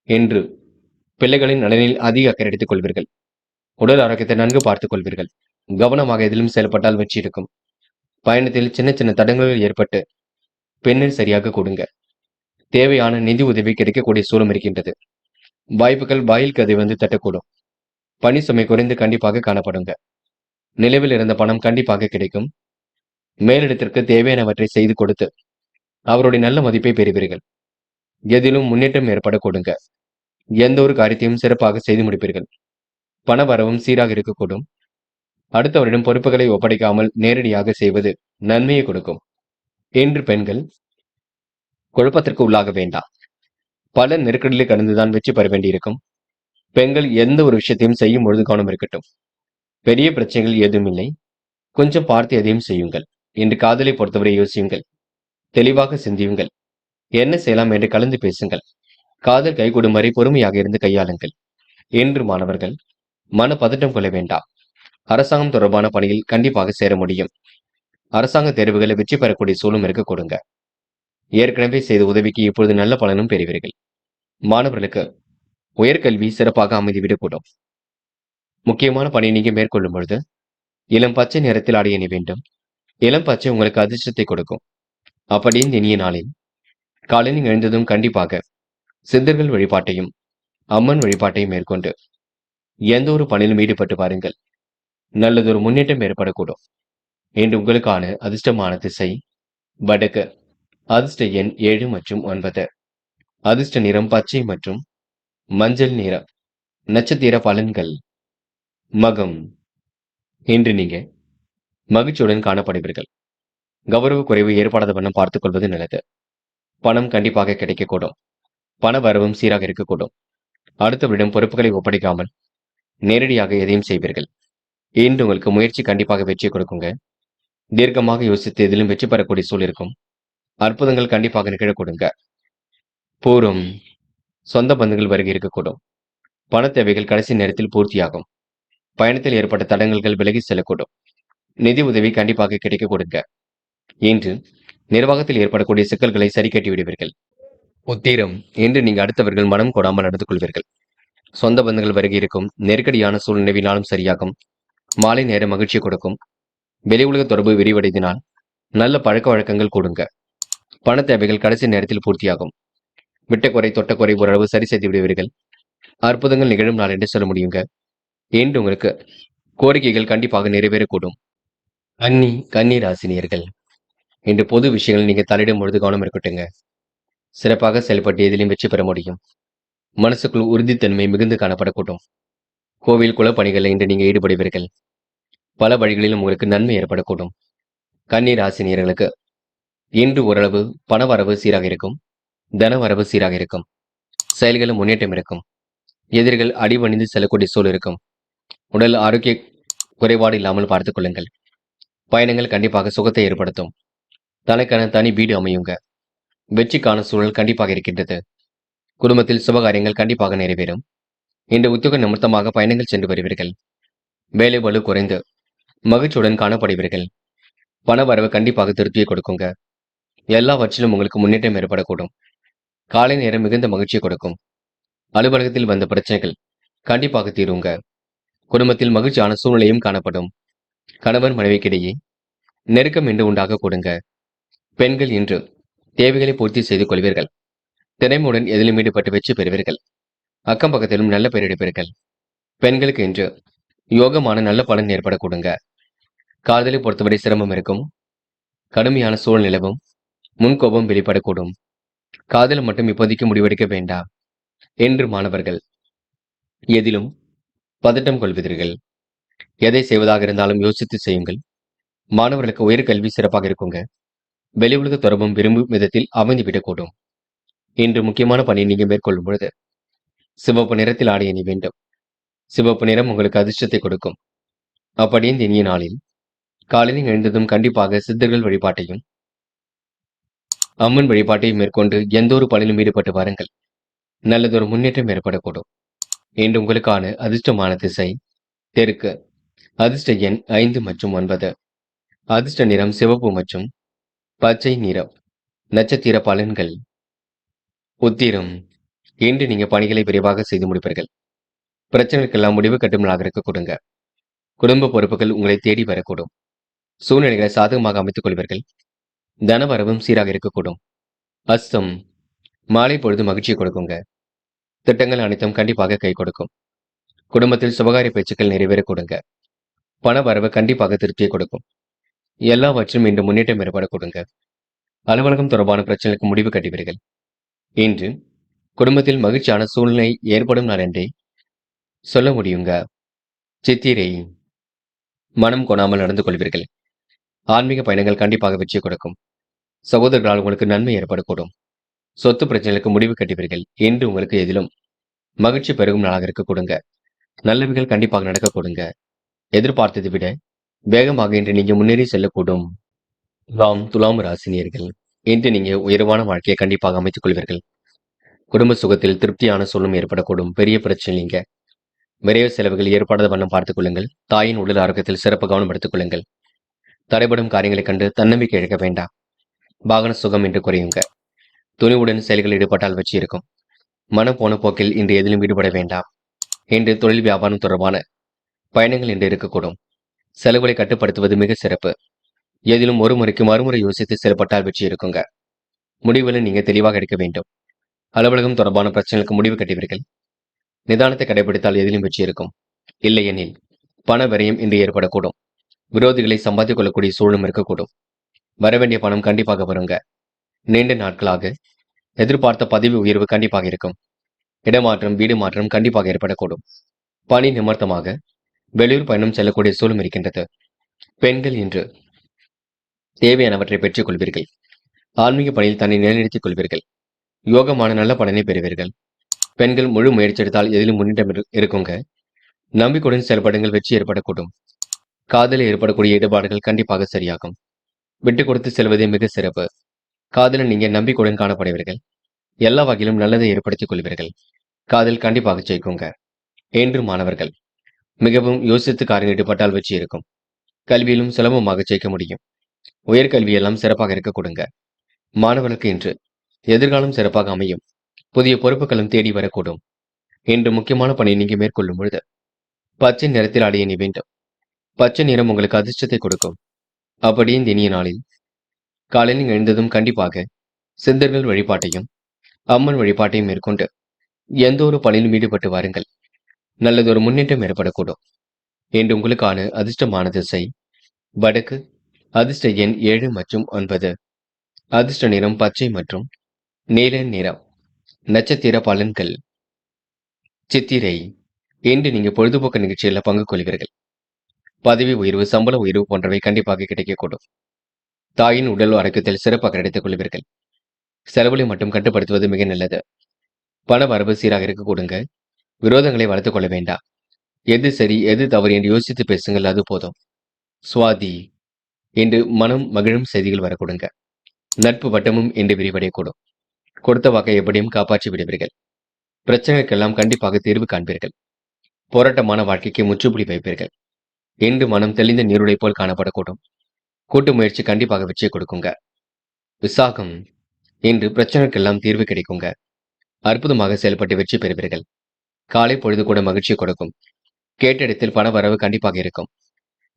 A: என்று பிள்ளைகளின் நலனில் அதிக அக்கறை எடுத்துக் கொள்வீர்கள். உடல் ஆரோக்கியத்தை நன்கு பார்த்துக் கொள்வீர்கள். கவனமாக எதிலும் செயல்பட்டால் வெற்றி இருக்கும். பயணத்தில் சின்ன சின்ன தடங்கல்கள் ஏற்பட்டு பெண்ணில் சரியாக கொடுங்க. தேவையான நிதி உதவி கிடைக்கக்கூடிய சூழல் இருக்கின்றது. வாய்ப்புகள் வாயில் கதை வந்து தட்டக்கூடும். பணி சுமை குறைந்து கண்டிப்பாக காணப்படுங்க. நிலவில் இருந்த பணம் கண்டிப்பாக கிடைக்கும். மேலிடத்திற்கு தேவையானவற்றை செய்து கொடுத்து அவருடைய நல்ல மதிப்பை பெறுவீர்கள். எதிலும் முன்னேற்றம் ஏற்பட கொடுங்க. எந்த ஒரு காரியத்தையும் சிறப்பாக செய்து முடிப்பீர்கள். பண வரவும் சீராக இருக்கக்கூடும். அடுத்தவரிடம் பொறுப்புகளை ஒப்படைக்காமல் நேரடியாக செய்வது நன்மையை கொடுக்கும். இன்று பெண்கள் குழப்பத்திற்கு உள்ளாக வேண்டாம். பல நெருக்கடிகளை கடந்துதான் வெற்றி பெற வேண்டியிருக்கும். பெண்கள் எந்த ஒரு விஷயத்தையும் செய்யும் பொழுது கவனம் இருக்கட்டும். பெரிய பிரச்சனைகள் ஏதும் இல்லை. கொஞ்சம் பார்த்து எதையும் செய்யுங்கள். இன்று காதலை பொறுத்தவரை யோசியுங்கள். தெளிவாக சிந்தியுங்கள். என்ன செய்யலாம் என்று கலந்து பேசுங்கள். காதல் கைகூடும் வரை பொறுமையாக இருந்து கையாளுங்கள். என்று மாணவர்கள் மன பதட்டம் கொள்ள வேண்டாம். அரசாங்கம் தொடர்பான பணியில் கண்டிப்பாக சேர முடியும். அரசாங்க தேர்வுகளை வெற்றி பெறக்கூடிய சூழலும் இருக்க கொடுங்க. ஏற்கனவே செய்த உதவிக்கு இப்பொழுது நல்ல பலனும் பெறுவீர்கள். மாணவர்களுக்கு உயர்கல்வி சிறப்பாக அமைந்துவிடக்கூடும். முக்கியமான பணி நீங்க மேற்கொள்ளும் பொழுது இளம் பச்சை நிறத்தில் ஆடை அணி வேண்டும். இளம் பச்சை உங்களுக்கு அதிர்ஷ்டத்தை கொடுக்கும். அப்படியே இந்த இனிய நாளில் காலையில் எழுந்ததும் கண்டிப்பாக சித்தர்கள் வழிபாட்டையும் அம்மன் வழிபாட்டையும் மேற்கொண்டு எந்த ஒரு பணியிலும் ஈடுபட்டு பாருங்கள். நல்லதொரு முன்னேற்றம் ஏற்படக்கூடும். இன்று உங்களுக்கான அதிர்ஷ்டமான திசை வடக்கு. அதிர்ஷ்ட எண் 7 மற்றும் 9. அதிர்ஷ்ட நிறம் பச்சை மற்றும் மஞ்சள் நிறம். நட்சத்திர பலன்கள். மகம். இன்று நீங்க மகிழ்ச்சியுடன் காணப்படுவீர்கள். கௌரவ குறைவு ஏற்படாத வண்ணம் பார்த்துக் கொள்வது நல்லது. பணம் கண்டிப்பாக கிடைக்கக்கூடும். பண வரவும் சீராக இருக்கக்கூடும். அடுத்தவரிடம் பொறுப்புகளை ஒப்படைக்காமல் நேரடியாக எதையும் செய்வீர்கள். இன்று உங்களுக்கு முயற்சி கண்டிப்பாக வெற்றி கொடுக்குங்க. தீர்க்கமாக யோசித்து எதிலும் வெற்றி பெறக்கூடிய சூழல் இருக்கும். அற்புதங்கள் கண்டிப்பாக நிகழக்கூடுங்க. பூரம். சொந்த பந்துகள் வருகை இருக்கக்கூடும். பண தேவைகள் கடைசி நேரத்தில் பூர்த்தியாகும். பயணத்தில் ஏற்பட்ட தடங்கல்கள் விலகி செல்லக்கூடும். நிதி உதவி கண்டிப்பாக கிடைக்க கொடுங்க. இன்று நிர்வாகத்தில் ஏற்படக்கூடிய சிக்கல்களை சரி கட்டி விடுவீர்கள். உத்திரம். இன்று நீங்க அடுத்தவர்கள் மனம் கொடாமல் நடந்து கொள்வீர்கள். சொந்த பந்துகள் வருகை இருக்கும். நெருக்கடியான சூழ்நிலையினாலும் சரியாகும். மாலை நேர மகிழ்ச்சி கொடுக்கும். வெளி உலக தொடர்பு விரிவடைதினால் நல்ல பழக்க வழக்கங்கள் கொடுங்க. பண தேவைகள் கடைசி நேரத்தில் பூர்த்தியாகும். விட்ட குறை தொட்ட குறை ஓரளவு சரி செய்து விடுவீர்கள். அற்புதங்கள் நிகழும் நாள் என்று சொல்ல முடியுங்க. இன்று உங்களுக்கு கோரிக்கைகள் கண்டிப்பாக நிறைவேறக்கூடும். கன்னி ராசினியர்கள். இன்று பொது விஷயங்கள் நீங்க தலையிடும் பொழுது கவனம் இருக்கட்டுங்க. சிறப்பாக செயல்பட்டு எதிலும் வெற்றி பெற முடியும். மனசுக்குள் உறுதித்தன்மை மிகுந்து காணப்படக்கூடும். கோவில் குல பணிகளில் இன்று நீங்க ஈடுபடுவீர்கள். பல வழிகளிலும் உங்களுக்கு நன்மை ஏற்படக்கூடும். கன்னி ராசினியர்களுக்கு இன்று ஓரளவு பண வரவு சீராக இருக்கும். தன வரவு சீராக இருக்கும். செயல்களும் முன்னேற்றம் இருக்கும். எதிரிகள் அடிபணிந்து செல்லக்கூடிய சூழல் இருக்கும். உடல் ஆரோக்கிய குறைபாடு இல்லாமல் பார்த்துக் கொள்ளுங்கள். பயணங்கள் கண்டிப்பாக சுகத்தை ஏற்படுத்தும். தனக்கான தனி வீடு அமையுங்க. வெற்றிக்கான சூழல் கண்டிப்பாக இருக்கின்றது. குடும்பத்தில் சுபகாரியங்கள் கண்டிப்பாக நிறைவேறும். இன்று உத்தியோக நிமித்தமாக பயணங்கள் சென்று வருவீர்கள். வேலை பளு குறைந்து மகிழ்ச்சியுடன் காணப்படுவீர்கள். பண வரவு கண்டிப்பாக திருப்தியை கொடுக்குங்க. எல்லாவற்றிலும் உங்களுக்கு முன்னேற்றம் ஏற்படக்கூடும். காலை நேரம் மிகுந்த மகிழ்ச்சியை கொடுக்கும். அலுவலகத்தில் வந்த பிரச்சனைகள் கண்டிப்பாக தீருங்க. குடும்பத்தில் மகிழ்ச்சியான சூழ்நிலையும் காணப்படும். கணவன் மனைவிக்கிடையே நெருக்கம் இன்று உண்டாக கொடுங்க. பெண்கள் இன்று தேவைகளை பூர்த்தி செய்து கொள்வீர்கள். திறமையுடன் எதிலும் ஈடுபட்டு வெற்றி பெறுவீர்கள். அக்கம் பக்கத்திலும் நல்ல பெயர் எடுப்பீர்கள். பெண்களுக்கு இன்று யோகமான நல்ல பலன் ஏற்பட கொடுங்க. காதலை பொறுத்தவரை சிரமம் இருக்கும். கடுமையான சூழல் நிலவும். முன்கோபம் வெளிப்படக்கூடும். காதல் மட்டும் இப்போதைக்கு முடிவெடுக்க வேண்டாம். என்று மாணவர்கள் எதிலும் பதட்டம் கொள்வீர்கள். எதை செய்வதாக இருந்தாலும் யோசித்து செய்யுங்கள். மாணவர்களுக்கு உயர்கல்வி சிறப்பாக இருக்குங்க. வெளி உலக தொடர்பும் விரும்பும் விதத்தில் அமைந்துவிடக்கூடும். இன்று முக்கியமான பணியை நீங்க மேற்கொள்ளும் பொழுது சிவப்பு நிறத்தில் ஆடை அணி வேண்டும். சிவப்பு நிறம் உங்களுக்கு அதிர்ஷ்டத்தை கொடுக்கும். அப்படியே இந்த இனிய நாளில் காலையில் எழுந்ததும் கண்டிப்பாக சித்தர்கள் வழிபாட்டையும் அம்மன் வழிபாட்டையும் மேற்கொண்டு எந்த ஒரு பணியிலும் ஈடுபட்டு வாருங்கள். நல்லதொரு முன்னேற்றம் ஏற்படக்கூடும். இன்று உங்களுக்கான அதிர்ஷ்டமான திசை தெற்கு. அதிர்ஷ்ட எண் 5 மற்றும் 9. அதிர்ஷ்ட நிறம் சிவப்பு மற்றும் பச்சை நிறம். நட்சத்திர பலன்கள். உத்திரம். இன்று நீங்க பணிகளை விரைவாக செய்து முடிப்பீர்கள். பிரச்சனைக்கெல்லாம் முடிவு கட்டும் நாளாக இருக்க கொடுங்க. குடும்ப பொறுப்புகள் உங்களை தேடி வரக்கூடும். சூழ்நிலைகளை சாதகமாக அமைத்துக் கொள்வீர்கள். தன வரவும் சீராக இருக்கக்கூடும். அஸ்தம். மாலை பொழுது மகிழ்ச்சியை கொடுக்குங்க. திட்டங்கள் அனைத்தும் கண்டிப்பாக கை கொடுக்கும். குடும்பத்தில் சுபகாரிய பேச்சுக்கள் நிறைவேற கொடுங்க. பண வரவு கண்டிப்பாக திருப்தியை கொடுக்கும். எல்லாவற்றும் இன்று முன்னேற்றம் ஏற்பட கொடுங்க. அலுவலகம் தொடர்பான பிரச்சனைக்கு முடிவு கட்டுவீர்கள். இன்று குடும்பத்தில் மகிழ்ச்சியான சூழ்நிலை ஏற்படும் நாள் என்றே சொல்ல முடியுங்க. சித்திரை. மனம் கொணாமல் நடந்து கொள்வீர்கள். ஆன்மீக பயணங்கள் கண்டிப்பாக வெற்றி கொடுக்கும். சகோதரர்களால் உங்களுக்கு நன்மை ஏற்படக்கூடும். சொத்து பிரச்சனைகளுக்கு முடிவு கட்டுவீர்கள். இன்று உங்களுக்கு எதிலும் மகிழ்ச்சி பெருகும் நாளாக இருக்க கொடுங்க. நல்லவைகள் கண்டிப்பாக நடக்க கொடுங்க. எதிர்பார்த்ததை விட வேகமாக இன்று நீங்க முன்னேறி செல்லக்கூடும். துலாம் ராசினியர்கள். இன்று நீங்க உயர்வான வாழ்க்கையை கண்டிப்பாக அமைத்துக் கொள்வீர்கள். குடும்ப சுகத்தில் திருப்தியான சூழ்நிலை ஏற்படக்கூடும். பெரிய பிரச்சனை இல்லைங்க. விரைவு செலவுகள் ஏற்படாத வண்ணம் பார்த்துக் கொள்ளுங்கள். தாயின் உடல் ஆரோக்கியத்தில் சிறப்பு கவனம் எடுத்துக் கொள்ளுங்கள். தடைபடும் காரியங்களைக் கண்டு தன்னம்பிக்கை இழக்க வேண்டாம். வாகன சுகம் என்று குறையுங்க. துணிவுடன் செயல்களில் ஈடுபட்டால் வெற்றி இருக்கும். மனம் போன போக்கில் இன்று எதிலும் ஈடுபட வேண்டாம். இன்று தொழில் வியாபாரம் தொடர்பான பயணங்கள் இன்று இருக்கக்கூடும். செலவுகளை கட்டுப்படுத்துவது மிக சிறப்பு. எதிலும் ஒரு முறைக்கு மறுமுறை யோசித்து செயல்பட்டால் வெற்றி இருக்குங்க. முடிவுகளை நீங்க தெளிவாக எடுக்க வேண்டும். அலுவலகம் தொடர்பான பிரச்சனைகளுக்கு முடிவு கட்டுவீர்கள். நிதானத்தை கடைபிடித்தால் எதிலும் வெற்றி இருக்கும். இல்லையெனில் பண விரயம் இன்று ஏற்படக்கூடும். விரோதிகளை சம்பாதித்துக் கொள்ளக்கூடிய சூழலும் இருக்கக்கூடும். வரவேண்டிய பணம் கண்டிப்பாக வருங்க. நீண்ட நாட்களாக எதிர்பார்த்த பதவி உயர்வு கண்டிப்பாக இருக்கும். இடமாற்றம், வீடு மாற்றம் கண்டிப்பாக ஏற்படக்கூடும். பணி நிமித்தமாக வெளியூர் பயணம் செல்லக்கூடிய சூழலும் இருக்கின்றது. பெண்கள் இன்று தேவையானவற்றை பெற்றுக் கொள்வீர்கள். ஆன்மீக பணியில் தன்னை நிலைநிறுத்திக் கொள்வீர்கள். யோகமான நல்ல பலனை பெறுவீர்கள். பெண்கள் முழு முயற்சி எடுத்தால் எதிலும் முன்னிடம் இருக்குங்க. நம்பிக்கையுடன் செயல்படுங்கள், வெற்றி ஏற்படக்கூடும். காதலில் ஏற்படக்கூடிய ஈடுபாடுகள் கண்டிப்பாக சரியாகும். விட்டு கொடுத்து செல்வதே மிக சிறப்பு. காதலில் நீங்க நம்பிக்கையுடன் காணப்படுவீர்கள். எல்லா வகையிலும் நல்லதை ஏற்படுத்திக் கொள்வீர்கள். காதல் கண்டிப்பாக ஜெயிக்குங்க. என்று மாணவர்கள் மிகவும் யோசித்து காரியம் ஈடுபட்டால் வெற்றி இருக்கும். கல்வியிலும் சுலபமாக ஜெயிக்க முடியும். உயர்கல்வி எல்லாம் சிறப்பாக இருக்க கொடுங்க. மாணவர்களுக்கு இன்று எதிர்காலம் சிறப்பாக அமையும். புதிய பொறுப்புகளும் தேடி வரக்கூடும். இன்று முக்கியமான பணியை நீங்க மேற்கொள்ளும் பொழுது பச்சை நிறத்தில் அடைய நீ வேண்டும். பச்சை நிறம் உங்களுக்கு அதிர்ஷ்டத்தை கொடுக்கும். அப்படியே இந்த இனிய நாளில் காலையில் எழுந்ததும் கண்டிப்பாக சித்தர்கள் வழிபாட்டையும் அம்மன் வழிபாட்டையும் மேற்கொண்டு எந்த ஒரு பணியிலும் ஈடுபட்டு வாருங்கள். நல்லதொரு முன்னேற்றம் ஏற்படக்கூடும். என்று உங்களுக்கான அதிர்ஷ்டமான திசை வடக்கு. அதிர்ஷ்ட எண் 7 மற்றும் 9. அதிர்ஷ்ட நிறம் பச்சை மற்றும் நீல நிறம். நட்சத்திர பலன்கள். சித்திரை. இன்று நீங்க பொழுதுபோக்கு நிகழ்ச்சியில் பங்கு கொள்வீர்கள். பதவி உயர்வு, சம்பள உயர்வு போன்றவை கண்டிப்பாக கிடைக்கக்கூடும். தாயின் உடல் ஆரோக்கியத்தில் சிறப்பாக கிடைத்துக் கொள்வீர்கள். செலவுகளை மட்டும் கட்டுப்படுத்துவது மிக நல்லது. பண வரவு சீராக இருக்க கொடுங்க. விரோதங்களை வளர்த்துக் கொள்ள வேண்டாம். எது சரி எது தவறு என்று யோசித்து பேசுங்கள், அது போதும். சுவாதி. இன்று மனம் மகிழும் செய்திகள் வரக்கூடுங்க. நட்பு வட்டமும் இன்று விரிவடையக்கூடும். கொடுத்த வாக்கை எப்படியும் காப்பாற்றி விடுவீர்கள். பிரச்சனைகளுக்கெல்லாம் கண்டிப்பாக தீர்வு காண்பீர்கள். போராட்டமான வாழ்க்கைக்கு முற்றுப்புள்ளி வைப்பீர்கள். இன்று மனம் தெளிந்த நீருடை போல் காணப்படக்கூடும். கூட்டு முயற்சி கண்டிப்பாக வெற்றியை கொடுக்குங்க. விசாகம். இன்று பிரச்சனைக்கெல்லாம் தீர்வு கிடைக்குங்க. அற்புதமாக செயல்பட்டு வெற்றி பெறுவீர்கள். காலை பொழுது கூட மகிழ்ச்சி கொடுக்கும். கேட்ட இடத்தில் பண வரவு கண்டிப்பாக இருக்கும்.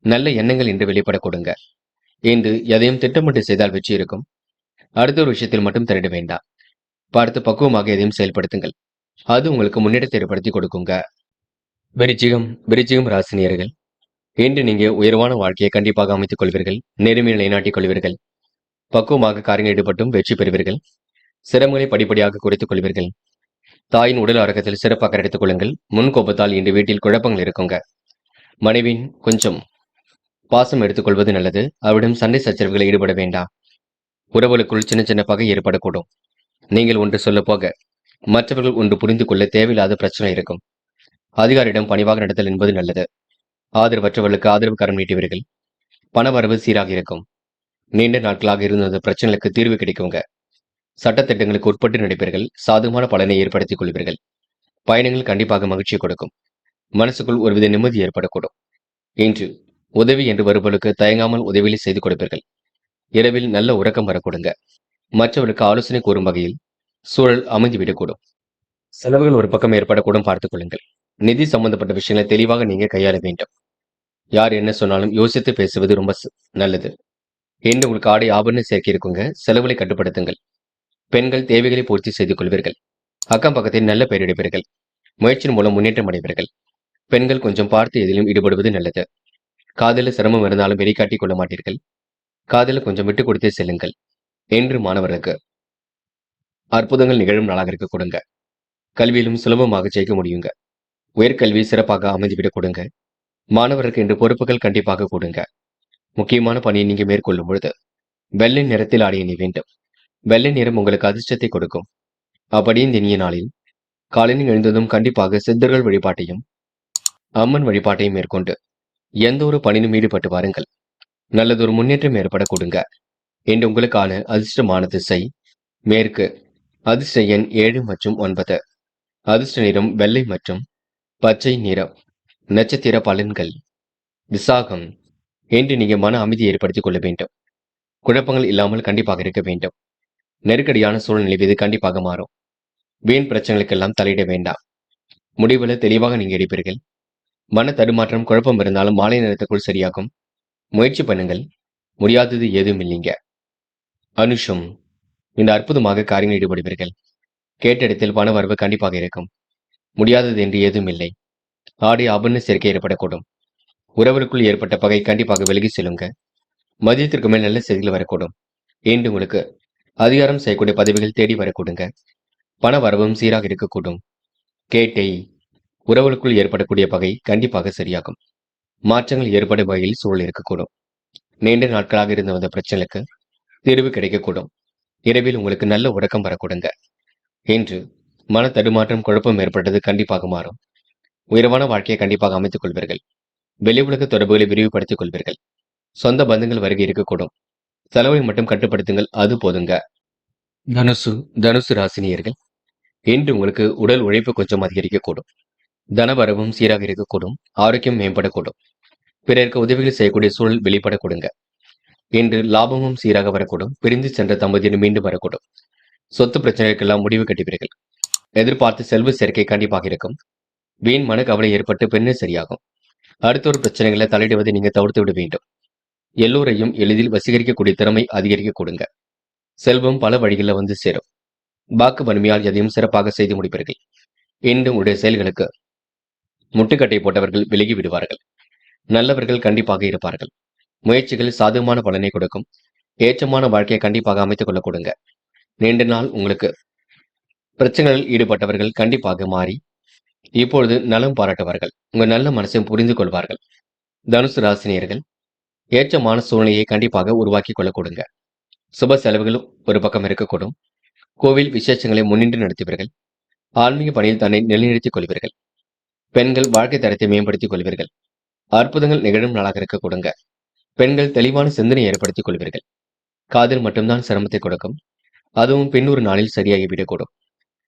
A: நல்ல எண்ணங்கள் இன்று வெளிப்பட கொடுங்க. இன்று எதையும் திட்டமிட்டு செய்தால் வெற்றி இருக்கும். அடுத்த ஒரு விஷயத்தில் மட்டும் திருட வேண்டாம். பார்த்து பக்குவமாக எதையும் செயல்படுத்துங்கள். அது உங்களுக்கு முன்னேற்றத்தை ஏற்படுத்தி கொடுக்குங்க. விருச்சிகம் ராசினியர்கள். இன்று நீங்க உயர்வான வாழ்க்கையை கண்டிப்பாக அமைத்துக் கொள்வீர்கள். நேர்மையை நிலைநாட்டிக் கொள்வீர்கள். பக்குவமாக காரியங்கள் ஈடுபட்டும் வெற்றி பெறுவீர்கள். சிரமங்களை படிப்படியாக குறைத்துக் கொள்வீர்கள். தாயின் உடல் ஆரோக்கியத்தில் சிறப்பாக எடுத்துக் கொள்ளுங்கள். முன் கோபத்தால் இன்று வீட்டில் குழப்பங்கள் இருக்குங்க. மனைவியின் கொஞ்சம் பாசம் எடுத்துக்கொள்வது நல்லது. அவரிடம் சண்டை சச்சரவுகளில் ஈடுபட வேண்டாம். உறவுகளுக்குள் சின்ன சின்ன பகை ஏற்படக்கூடும். நீங்கள் ஒன்று சொல்ல போக மற்றவர்கள் ஒன்று புரிந்து கொள்ள தேவையில்லாத பிரச்சனை இருக்கும். அதிகாரியிடம் பணிவாக நடத்தல் என்பது நல்லது. ஆதரவற்றவர்களுக்கு ஆதரவு கரம் நீட்டுவீர்கள். பண வரவு சீராக இருக்கும். நீண்ட நாட்களாக இருந்த பிரச்சனைகளுக்கு தீர்வு கிடைக்குங்க. சட்டத்திட்டங்களுக்கு உட்பட்டு நடிப்பீர்கள். சாதகமான பலனை ஏற்படுத்திக் கொள்வீர்கள். பயணங்கள் கண்டிப்பாக மகிழ்ச்சி கொடுக்கும். மனசுக்குள் ஒருவித நிம்மதி ஏற்படக்கூடும். இன்று உதவி என்று வருபவர்களுக்கு தயங்காமல் உதவிகளை செய்து கொடுப்பீர்கள். இரவில் நல்ல உறக்கம் வரக்கூடுங்க. மற்றவர்களுக்கு ஆலோசனை கூறும் வகையில் சூழல் அமைந்துவிடக்கூடும். செலவுகள் ஒரு பக்கம் ஏற்படக்கூடும், பார்த்துக் கொள்ளுங்கள். நிதி சம்பந்தப்பட்ட விஷயங்களை தெளிவாக நீங்க கையாள வேண்டும். யார் என்ன சொன்னாலும் யோசித்து பேசுவது ரொம்ப நல்லது. என்று உங்களுக்கு ஆடை ஆபரண சேர்க்கை இருக்குங்க. செலவுகளை கட்டுப்படுத்துங்கள். பெண்கள் தேவைகளை பூர்த்தி செய்து கொள்வீர்கள். அக்கம் பக்கத்தில் நல்ல பெயர் எடுப்பீர்கள். முயற்சியின் மூலம் முன்னேற்றம் அடைவீர்கள். பெண்கள் கொஞ்சம் பார்த்து எதிலும் ஈடுபடுவது நல்லது. காதலில் சிரமம் இருந்தாலும் வெளிக்காட்டிக் கொள்ள மாட்டீர்கள். காதலில் கொஞ்சம் விட்டுக் கொடுத்தே செல்லுங்கள். என்று மாணவர்களுக்கு அற்புதங்கள் நிகழும் நாளாக இருக்க கொடுங்க. கல்வியிலும் சுலபமாக ஜெயிக்க முடியுங்க. உயர்கல்வி சிறப்பாக அமைந்துவிடக் கொடுங்க. மாணவருக்கு இன்று பொறுப்புகள் கண்டிப்பாக கொடுங்க. முக்கியமான பணியை நீங்க மேற்கொள்ளும் பொழுது வெள்ளை நிறத்தில் ஆடைய நீ வேண்டும். வெள்ளை நிறம் உங்களுக்கு அதிர்ஷ்டத்தை கொடுக்கும். அப்படியே இந்த இனிய நாளில் காலையில் எழுந்ததும் கண்டிப்பாக சித்தர்கள் வழிபாட்டையும் அம்மன் வழிபாட்டையும் மேற்கொண்டு எந்த ஒரு பணியிலும் ஈடுபட்டு வாருங்கள். நல்லதொரு முன்னேற்றம் ஏற்பட கொடுங்க. இன்று உங்களுக்கான அதிர்ஷ்டமான திசை மேற்கு. அதிர்ஷ்ட எண் 7 மற்றும் 9. அதிர்ஷ்ட நிறம் வெள்ளை மற்றும் பச்சை நிறம். நட்சத்திர பலன்கள். விசாகம். இன்று நீங்க மன அமைதியை ஏற்படுத்திக் கொள்ள வேண்டும். குழப்பங்கள் இல்லாமல் கண்டிப்பாக இருக்க வேண்டும். நெருக்கடியான சூழ்நிலை இது கண்டிப்பாக மாறும். வீண் பிரச்சனைகளுக்கெல்லாம் தலையிட வேண்டாம். முடிவுல தெளிவாக நீங்க எடுப்பீர்கள். மன தடுமாற்றம் குழப்பம் இருந்தாலும் மாலை நேரத்துக்குள் சரியாகும். முயற்சி பண்ணுங்கள். முடியாதது ஏதும் இல்லைங்க. அனுஷம். இந்த அற்புதமாக காரியங்கள் ஈடுபடுவீர்கள். கேட்ட இடத்தில் பண வரவு கண்டிப்பாக இருக்கும். முடியாதது என்று ஏதும் இல்லை. ஆடை ஆபரண சேர்க்கை ஏற்படக்கூடும். உறவுகளுக்குள் ஏற்பட்ட பகை கண்டிப்பாக விலகி செல்லுங்க. மதியத்திற்கு மேல் நல்ல செய்திகள் வரக்கூடும். இன்று உங்களுக்கு அதிகாரம் செய்யக்கூடிய பதவிகள் தேடி வரக்கூடுங்க. பண வரவும் சீராக இருக்கக்கூடும். கேட்டை. உறவுகளுக்குள் ஏற்படக்கூடிய பகை கண்டிப்பாக சரியாகும். மாற்றங்கள் ஏற்படும் வகையில் சூழல் இருக்கக்கூடும். நீண்ட நாட்களாக இருந்து வந்த பிரச்சனைக்கு தீர்வு கிடைக்கக்கூடும். இரவில் உங்களுக்கு நல்ல உறக்கம் வரக்கூடுங்க. இன்று மன தடுமாற்றம் குழப்பம் ஏற்பட்டது கண்டிப்பாக மாறும். உயர்வான வாழ்க்கையை கண்டிப்பாக அமைத்துக் கொள்வீர்கள். வெளி உலக தொடர்புகளை விரிவுபடுத்திக் கொள்வீர்கள். சொந்த பந்தங்கள் வருகை இருக்கக்கூடும். செலவை மட்டும் கட்டுப்படுத்துங்கள், அது போதுங்க. தனுசு ராசினியர்கள். இன்று உங்களுக்கு உடல் உழைப்பு கொஞ்சம் அதிகரிக்கக்கூடும். தனவரவும் சீராக இருக்கக்கூடும். ஆரோக்கியம் மேம்படக்கூடும். பிறருக்கு உதவிகள் செய்யக்கூடிய சூழல் வெளிப்படக்கூடுங்க. இன்று லாபமும் சீராக வரக்கூடும். பிரிந்து சென்ற தம்பதியினர் மீண்டும் வரக்கூடும். சொத்து பிரச்சனைகளுக்கெல்லாம் முடிவு கட்டுவீர்கள். எதிர்பார்த்து செல்வ சேர்க்கை கண்டிப்பாக இருக்கும். வீண் மன கவலை ஏற்பட்டு பின்னர் சரியாகும். அடுத்தொரு பிரச்சனைகளை தலையிடுவதை நீங்க தவிர்த்து விட வேண்டும். எல்லோரையும் எளிதில் வசீகரிக்கக்கூடிய திறமை அதிகரிக்க கொடுங்க. செல்வம் பல வழிகளில் வந்து சேரும். வாக்கு வன்மையால் எதையும் சிறப்பாக செய்து முடிப்பீர்கள். இன்று உங்களுடைய செயல்களுக்கு முட்டுக்கட்டை போட்டவர்கள் விலகி விடுவார்கள். நல்லவர்கள் கண்டிப்பாக இருப்பார்கள். முயற்சிகள் சாதகமான பலனை கொடுக்கும். ஏற்றமான வாழ்க்கையை கண்டிப்பாக அமைத்துக் கொள்ள கொடுங்க. நீண்ட நாள் உங்களுக்கு பிரச்சனைகளில் ஈடுபட்டவர்கள் கண்டிப்பாக மாறி இப்பொழுது நலம் பாராட்டுவார்கள். உங்க நல்ல மனசை புரிந்து கொள்வார்கள். தனுசு ராசினியர்கள் ஏற்றமான சூழ்நிலையை கண்டிப்பாக உருவாக்கி கொள்ள கொடுங்க. சுப செலவுகளும் ஒரு பக்கம் இருக்கக்கூடும். கோவில் விசேஷங்களை முன்னின்று நடத்துவீர்கள். ஆன்மீக பணியில் தன்னை நிலைநிறுத்திக் கொள்வீர்கள். பெண்கள் வாழ்க்கை தரத்தை மேம்படுத்திக் கொள்வீர்கள். அற்புதங்கள் நிகழும் நாளாக இருக்க கொடுங்க. பெண்கள் தெளிவான சிந்தனை ஏற்படுத்திக் கொள்வீர்கள். காதல் மட்டும்தான் சிரமத்தை கொடுக்கும். அதுவும் பின்னொரு நாளில் சரியாகிவிடக்கூடும்.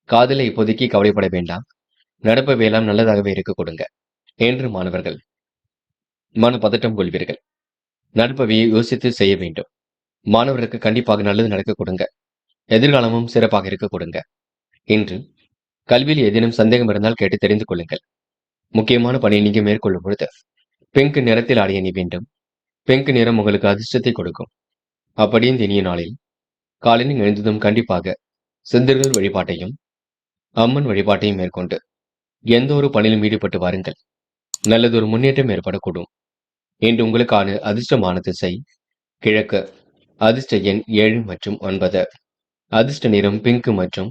A: காதலை இப்போதைக்கு கவலைப்பட வேண்டாம். நடப்பவையெல்லாம் நல்லதாகவே இருக்க கொடுங்க. என்று மாணவர்கள் மன பதட்டம் கொள்வீர்கள். நடப்பவையை யோசித்து செய்ய வேண்டும். மாணவர்களுக்கு கண்டிப்பாக நல்லது நடக்க கொடுங்க. எதிர்காலமும் சிறப்பாக இருக்க கொடுங்க. இன்று கல்வியில் ஏதேனும் சந்தேகம் இருந்தால் கேட்டு தெரிந்து கொள்ளுங்கள். முக்கியமான பணியை நீங்க மேற்கொள்ளும் பொழுது பிங்க் நிறத்தில் ஆடை அணி வேண்டும். பிங்க் நிறம் உங்களுக்கு அதிர்ஷ்டத்தை கொடுக்கும். அப்படியே இந்த இனிய நாளில் காலையில் எழுந்ததும் கண்டிப்பாக சித்தர்கள் வழிபாட்டையும் அம்மன் வழிபாட்டையும் மேற்கொண்டு எந்த ஒரு பணியிலும் ஈடுபட்டு வாருங்கள். நல்லதொரு முன்னேற்றம் ஏற்படக்கூடும். இன்று உங்களுக்கான அதிர்ஷ்டமான திசை கிழக்கு. அதிர்ஷ்ட எண் 7 மற்றும் 9. அதிர்ஷ்ட நிறம் பிங்க் மற்றும்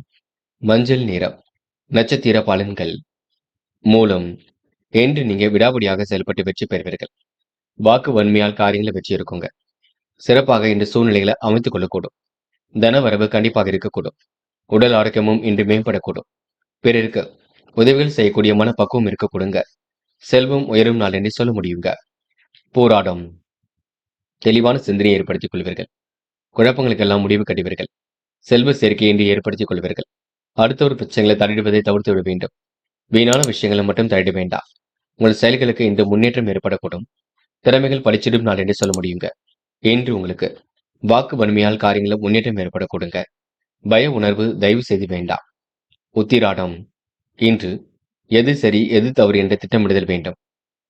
A: மஞ்சள் நிறம். நட்சத்திர பலன்கள். மூலம். என்று நீங்க விடாபடியாக செயல்பட்டு வெற்றி பெறுவீர்கள். வாக்கு வன்மையால் காரியங்களை வெற்றி இருக்குங்க. சிறப்பாக இந்த சூழ்நிலைகளை அமைத்துக் கொள்ளக்கூடும். தன வரவு கண்டிப்பாக இருக்கக்கூடும். உடல் ஆரோக்கியமும் இன்று மேம்படக்கூடும். பிறருக்கு உதவிகள் செய்யக்கூடிய மனப்பக்குவம் இருக்கக்கூடுங்க. செல்வம் உயரும் நாள் என்று சொல்ல முடியுங்க. போராடம். தெளிவான சிந்தனையை ஏற்படுத்திக் கொள்வீர்கள். குழப்பங்களுக்கெல்லாம் முடிவு கட்டுவீர்கள். செல்வ சேர்க்கையின்றி ஏற்படுத்திக் கொள்வீர்கள். அடுத்த ஒரு பிரச்சனைகளை தலையிடுவதை தவிர்த்து விட வேண்டும். வீணான விஷயங்களை மட்டும் தலையிட வேண்டாம். உங்கள் செயல்களுக்கு இந்த முன்னேற்றம் ஏற்படக்கூடும். திறமைகள் பளிச்சிடும் நாள் என்று சொல்ல முடியுங்க. இன்று உங்களுக்கு வாக்கு வன்மையால் காரியங்களில் முன்னேற்றம் ஏற்படக்கூடுங்க. பய உணர்வு தயவு செய்து வேண்டாம். உத்திராடம். இன்று எது சரி எது தவறு என்ற திட்டமிடுதல் வேண்டும்.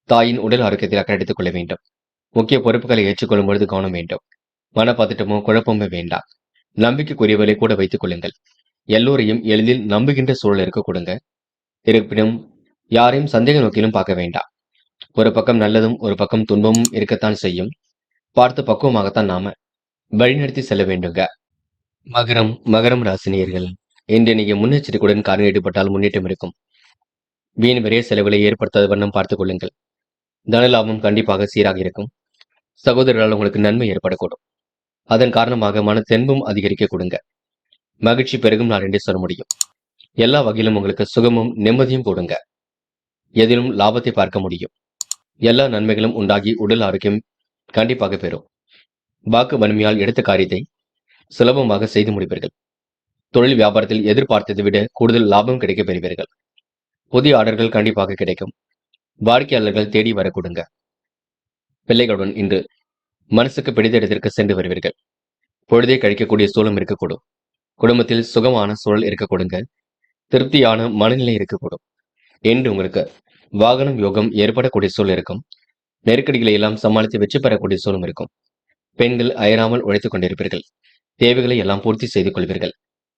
A: தாயின் உடல் ஆரோக்கியத்தில் அக்கறை எடுத்துக் கொள்ள வேண்டும். முக்கிய பொறுப்புகளை ஏற்றுக்கொள்ளும் பொழுது கவனம் வேண்டும். மனப்பதட்டமோ குழப்பமோ வேண்டாம். நம்பிக்கைக்குரியவர்களை கூட வைத்துக் கொள்ளுங்கள். எல்லோரையும் எளிதில் நம்புகின்ற சூழல் இருக்க கொடுங்க. இருப்பினும் யாரையும் சந்தேக நோக்கிலும் பார்க்க வேண்டாம். ஒரு பக்கம் நல்லதும் ஒரு பக்கம் துன்பமும் இருக்கத்தான் செய்யும். பார்த்து பக்குவமாகத்தான் நாம வழிநடத்தி செல்ல வேண்டுங்க. மகரம் ராசினியர்கள். இன்று நீங்க முன்னெச்சரிக்கையுடன் காரியம் ஈடுபட்டால் முன்னேற்றம் இருக்கும். வீண் விரைய செலவுகளை ஏற்படுத்தாத வண்ணம் பார்த்துக் கொள்ளுங்கள். தனலாபம் கண்டிப்பாக சீராக இருக்கும். சகோதரர்களால் உங்களுக்கு நன்மை ஏற்படக்கூடும். அதன் காரணமாக மன தென்பும் அதிகரிக்க கொடுங்க. மகிழ்ச்சி பெருகும் நாள் என்றே சொல்ல முடியும். எல்லா வகையிலும் உங்களுக்கு சுகமும் நிம்மதியும் கொடுங்க. எதிலும் லாபத்தை பார்க்க முடியும். எல்லா நன்மைகளும் உண்டாகி உடல் ஆரோக்கியம் கண்டிப்பாக பெறும். வாக்கு வன்மையால் எடுத்த காரியத்தை சுலபமாக செய்து முடிப்பீர்கள். தொழில் வியாபாரத்தில் எதிர்பார்த்ததை விட கூடுதல் லாபம் கிடைக்க பெறுவீர்கள். புதிய ஆர்டர்கள் கண்டிப்பாக கிடைக்கும். வாடிக்கையாளர்கள் தேடி வர கொடுங்க. பிள்ளைகளுடன் இன்று மனசுக்கு பிடித்த இடத்திற்கு சென்று வருவீர்கள். பொழுதை கழிக்கக்கூடிய சூழல் இருக்கக்கூடும். குடும்பத்தில் சுகமான சூழல் இருக்க கொடுங்க. திருப்தியான மனநிலை இருக்கக்கூடும். என்று உங்களுக்கு வாகனம் யோகம் ஏற்படக்கூடிய சூழல் இருக்கும். நெருக்கடிகளை எல்லாம் சமாளித்து வெற்றி பெறக்கூடிய சூழலும் இருக்கும். பெண்கள் அயராமல் உழைத்துக் கொண்டிருப்பீர்கள். தேவைகளை எல்லாம் பூர்த்தி செய்து கொள்வீர்கள்.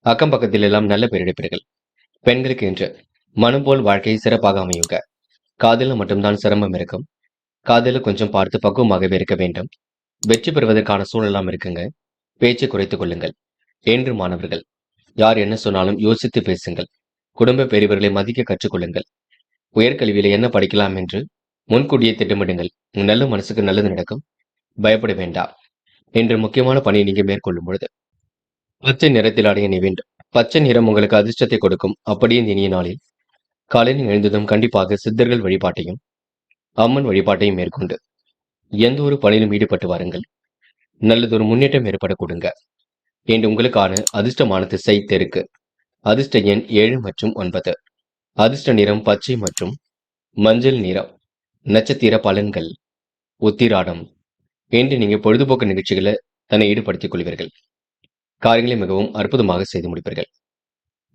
A: அக்கம் பக்கத்தில் எல்லாம் நல்ல பேர் எடுப்பீர்கள். பெண்களுக்கு என்று மனம் போல் வாழ்க்கை சிறப்பாக அமையுங்க. காதல மட்டும்தான் சிரமம் இருக்கும். காதல கொஞ்சம் பார்த்து பக்குவமாகவே இருக்க வேண்டும். வெற்றி பெறுவதற்கான சூழலாம் இருக்குங்க. பேச்சை குறைத்துக் கொள்ளுங்கள். என்று மாணவர்கள் யார் என்ன சொன்னாலும் யோசித்து பேசுங்கள். குடும்ப பெரியவர்களை மதிக்க கற்றுக்கொள்ளுங்கள். உயர்கல்வியில என்ன படிக்கலாம் என்று முன்கூட்டியே திட்டமிடுங்கள். உங்க நல்ல மனசுக்கு நல்லது நடக்கும். பயப்பட வேண்டாம். என்று முக்கியமான பணியை நீங்க மேற்கொள்ளும் பொழுது பச்சை நிறத்தில் அடைய நீ வேண்டும். பச்சை நிறம் உங்களுக்கு அதிர்ஷ்டத்தை கொடுக்கும். அப்படியே இந்த இனிய நாளில் காலையில் எழுந்ததும் கண்டிப்பாக சித்தர்கள் வழிபாட்டையும் அம்மன் வழிபாட்டையும் மேற்கொண்டு எந்த ஒரு பணியிலும் ஈடுபட்டு வாருங்கள். நல்லதொரு முன்னேற்றம் ஏற்பட கொடுங்க. என்று உங்களுக்கான அதிர்ஷ்டமான திசை தெற்கு. அதிர்ஷ்ட எண் 7 மற்றும் 9. அதிர்ஷ்ட நிறம் பச்சை மற்றும் மஞ்சள் நிறம். நட்சத்திர பலன்கள் உத்திராடம். என்று நீங்க பொழுதுபோக்கு நிகழ்ச்சிகளை தன்னை ஈடுபடுத்திக் கொள்வீர்கள். காரியங்களை மிகவும் அற்புதமாக செய்து முடிப்பீர்கள்.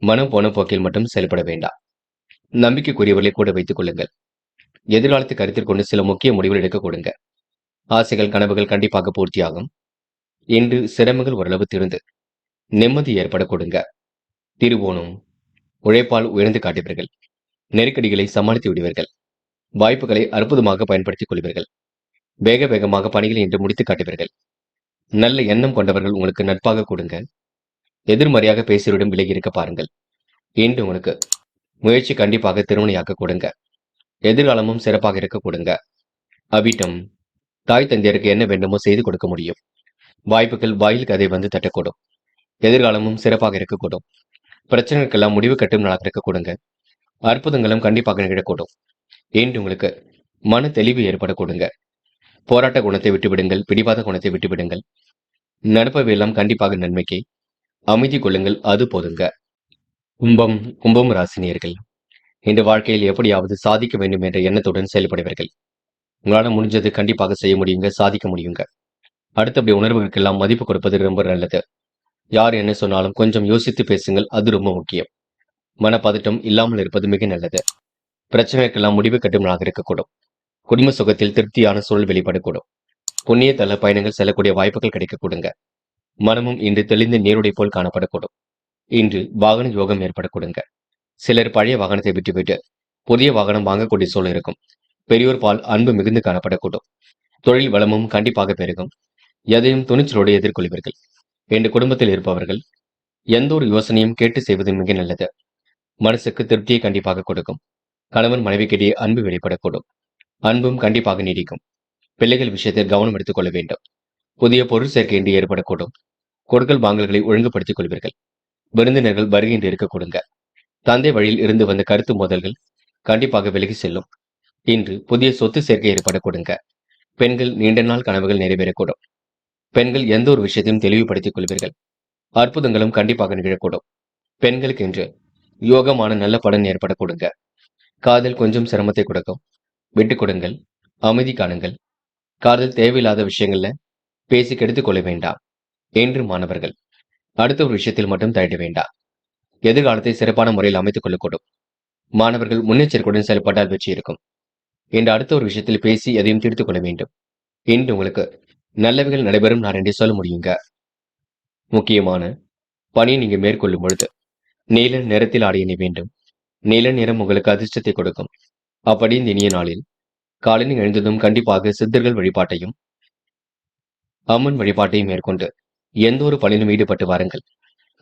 A: மனம் போன போக்கில் மட்டும் செயல்பட வேண்டாம். நம்பிக்கைக்குரியவர்களை கூட வைத்துக் கொள்ளுங்கள். எதிர்காலத்தை கருத்தில் கொண்டு சில முக்கிய முடிவுகள் எடுக்க கொடுங்க. ஆசைகள் கனவுகள் கண்டிப்பாக பூர்த்தியாகும். இன்று சிரமங்கள் ஓரளவு திருந்து நிம்மதி ஏற்பட கொடுங்க. திருவோணம். உழைப்பால் உயர்ந்து காட்டுவீர்கள். நெருக்கடிகளை சமாளித்து விடுவீர்கள். வாய்ப்புகளை அற்புதமாக பயன்படுத்திக் கொள்வீர்கள். வேக வேகமாக பணிகளை இன்று முடித்து காட்டுவீர்கள். நல்ல எண்ணம் கொண்டவர்கள் உங்களுக்கு நட்பாக கொடுங்க. எதிர்மறையாக பேசியவரிடம் விலகி இருக்க பாருங்கள். இன்று உங்களுக்கு முயற்சி கண்டிப்பாக திருமணையாக்க கொடுங்க. எதிர்காலமும் சிறப்பாக இருக்க கொடுங்க. அவிட்டம். தாய் தந்தையருக்கு என்ன வேண்டுமோ செய்து கொடுக்க முடியும். வாய்ப்புகள் வாயில் கதை வந்து தட்டக்கூடும். எதிர்காலமும் சிறப்பாக இருக்கக்கூடும். பிரச்சனைகளுக்கெல்லாம் முடிவு கட்டும் நாளாக இருக்க கொடுங்க. அற்புதங்களும் கண்டிப்பாக நிகழக்கூடும். இன்று உங்களுக்கு மன தெளிவு ஏற்பட கொடுங்க. போராட்ட குணத்தை விட்டுவிடுங்கள். பிடிவாத குணத்தை விட்டுவிடுங்கள். நடப்பவையெல்லாம் கண்டிப்பாக நன்மைக்கு. அமைதி கொள்ளுங்கள். அது போதுங்க. கும்பம் ராசினியர்கள் இந்த வாழ்க்கையில் எப்படியாவது சாதிக்க வேண்டும் என்ற எண்ணத்துடன் செயல்படுவீர்கள். உங்களால முடிஞ்சது கண்டிப்பாக செய்ய முடியுங்க. சாதிக்க முடியுங்க. அடுத்தபடி உணர்வுகளுக்கெல்லாம் மதிப்பு கொடுப்பது ரொம்ப நல்லது. யார் என்ன சொன்னாலும் கொஞ்சம் யோசித்து பேசுங்கள். அது ரொம்ப முக்கியம். மனப்பதட்டம் இல்லாமல் இருப்பது மிக நல்லது. பிரச்சனைக்கெல்லாம் முடிவு கட்டும் நாளாக இருக்கக்கூடும். குடும்ப சுகத்தில் திருப்தியான சூழல் வெளிப்படக்கூடும். புண்ணிய தல பயணங்கள் செல்லக்கூடிய வாய்ப்புகள் கிடைக்க கொடுங்க. மனமும் இன்று தெளிந்த நீருடை போல் காணப்படக்கூடும். இன்று வாகன யோகம் ஏற்படக்கூடுங்க. சிலர் பழைய வாகனத்தை விட்டுவிட்டு புதிய வாகனம் வாங்கக்கூடிய சூழல் இருக்கும். பெரியோர் பால் அன்பு மிகுந்து காணப்படக்கூடும். தொழில் வளமும் கண்டிப்பாக பெருகும். எதையும் துணிச்சலோடு எதிர்கொள்வீர்கள். என்று குடும்பத்தில் இருப்பவர்கள் எந்த ஒரு யோசனையும் கேட்டு செய்வது மிக நல்லது. மனசுக்கு திருப்தியை கண்டிப்பாக கொடுக்கும். கணவன் மனைவிக்கிடையே அன்பு வெளிப்படக்கூடும். அன்பும் கண்டிப்பாக நீடிக்கும். பிள்ளைகள் விஷயத்தில் கவனம் எடுத்துக் கொள்ள வேண்டும். புதிய பொருள் சேர்க்கை என்று ஏற்படக்கூடும். கொடுக்கல் வாங்கல்களை ஒழுங்குபடுத்திக் கொள்வீர்கள். விருந்தினர்கள் வருகை என்று இருக்க கொடுங்க. தந்தை வழியில் இருந்து வந்த கருத்து மோதல்கள் கண்டிப்பாக விலகி செல்லும். இன்று புதிய சொத்து சேர்க்கை ஏற்பட கொடுங்க. பெண்கள் நீண்ட நாள் கனவுகள் நிறைவேறக்கூடும். பெண்கள் எந்த ஒரு விஷயத்தையும் தெளிவுபடுத்திக் கொள்வீர்கள். அற்புதங்களும் கண்டிப்பாக நிகழக்கூடும். பெண்களுக்கு என்று யோகமான நல்ல பலன் ஏற்பட கொடுங்க. காதல் கொஞ்சம் சிரமத்தை கொடுக்கும். விட்டுக் கொடுங்கள். அமைதி காணுங்கள். காதல் தேவையில்லாத விஷயங்கள்ல பேசி கெடுத்துக் கொள்ள வேண்டாம். என்று மாணவர்கள் அடுத்த ஒரு விஷயத்தில் மட்டும் தலையிட வேண்டாம். எதிர்காலத்தை சிறப்பான முறையில் அமைத்துக் கொள்ளக்கூடும். மாணவர்கள் முன்னெச்சரிக்கையுடன் செயல்பட்டால் வெற்றி இருக்கும். என்று அடுத்த ஒரு விஷயத்தில் பேசி எதையும் தீர்த்துக் கொள்ள வேண்டும். இன்று உங்களுக்கு நல்லவைகள் நடைபெறும் நான் என்று சொல்ல முடியுங்க. முக்கியமான பணியை நீங்க மேற்கொள்ளும் பொழுது நீல நிறத்தில் ஆடைய நீ வேண்டும். நீல நிறம் உங்களுக்கு அதிர்ஷ்டத்தை கொடுக்கும். அப்படி இந்த இனிய நாளில் காலையில் எழுந்ததும் கண்டிப்பாக சித்தர்கள் வழிபாட்டையும் அம்மன் வழிபாட்டையும் மேற்கொண்டு எந்த ஒரு பணியிலும் ஈடுபட்டு வாருங்கள்.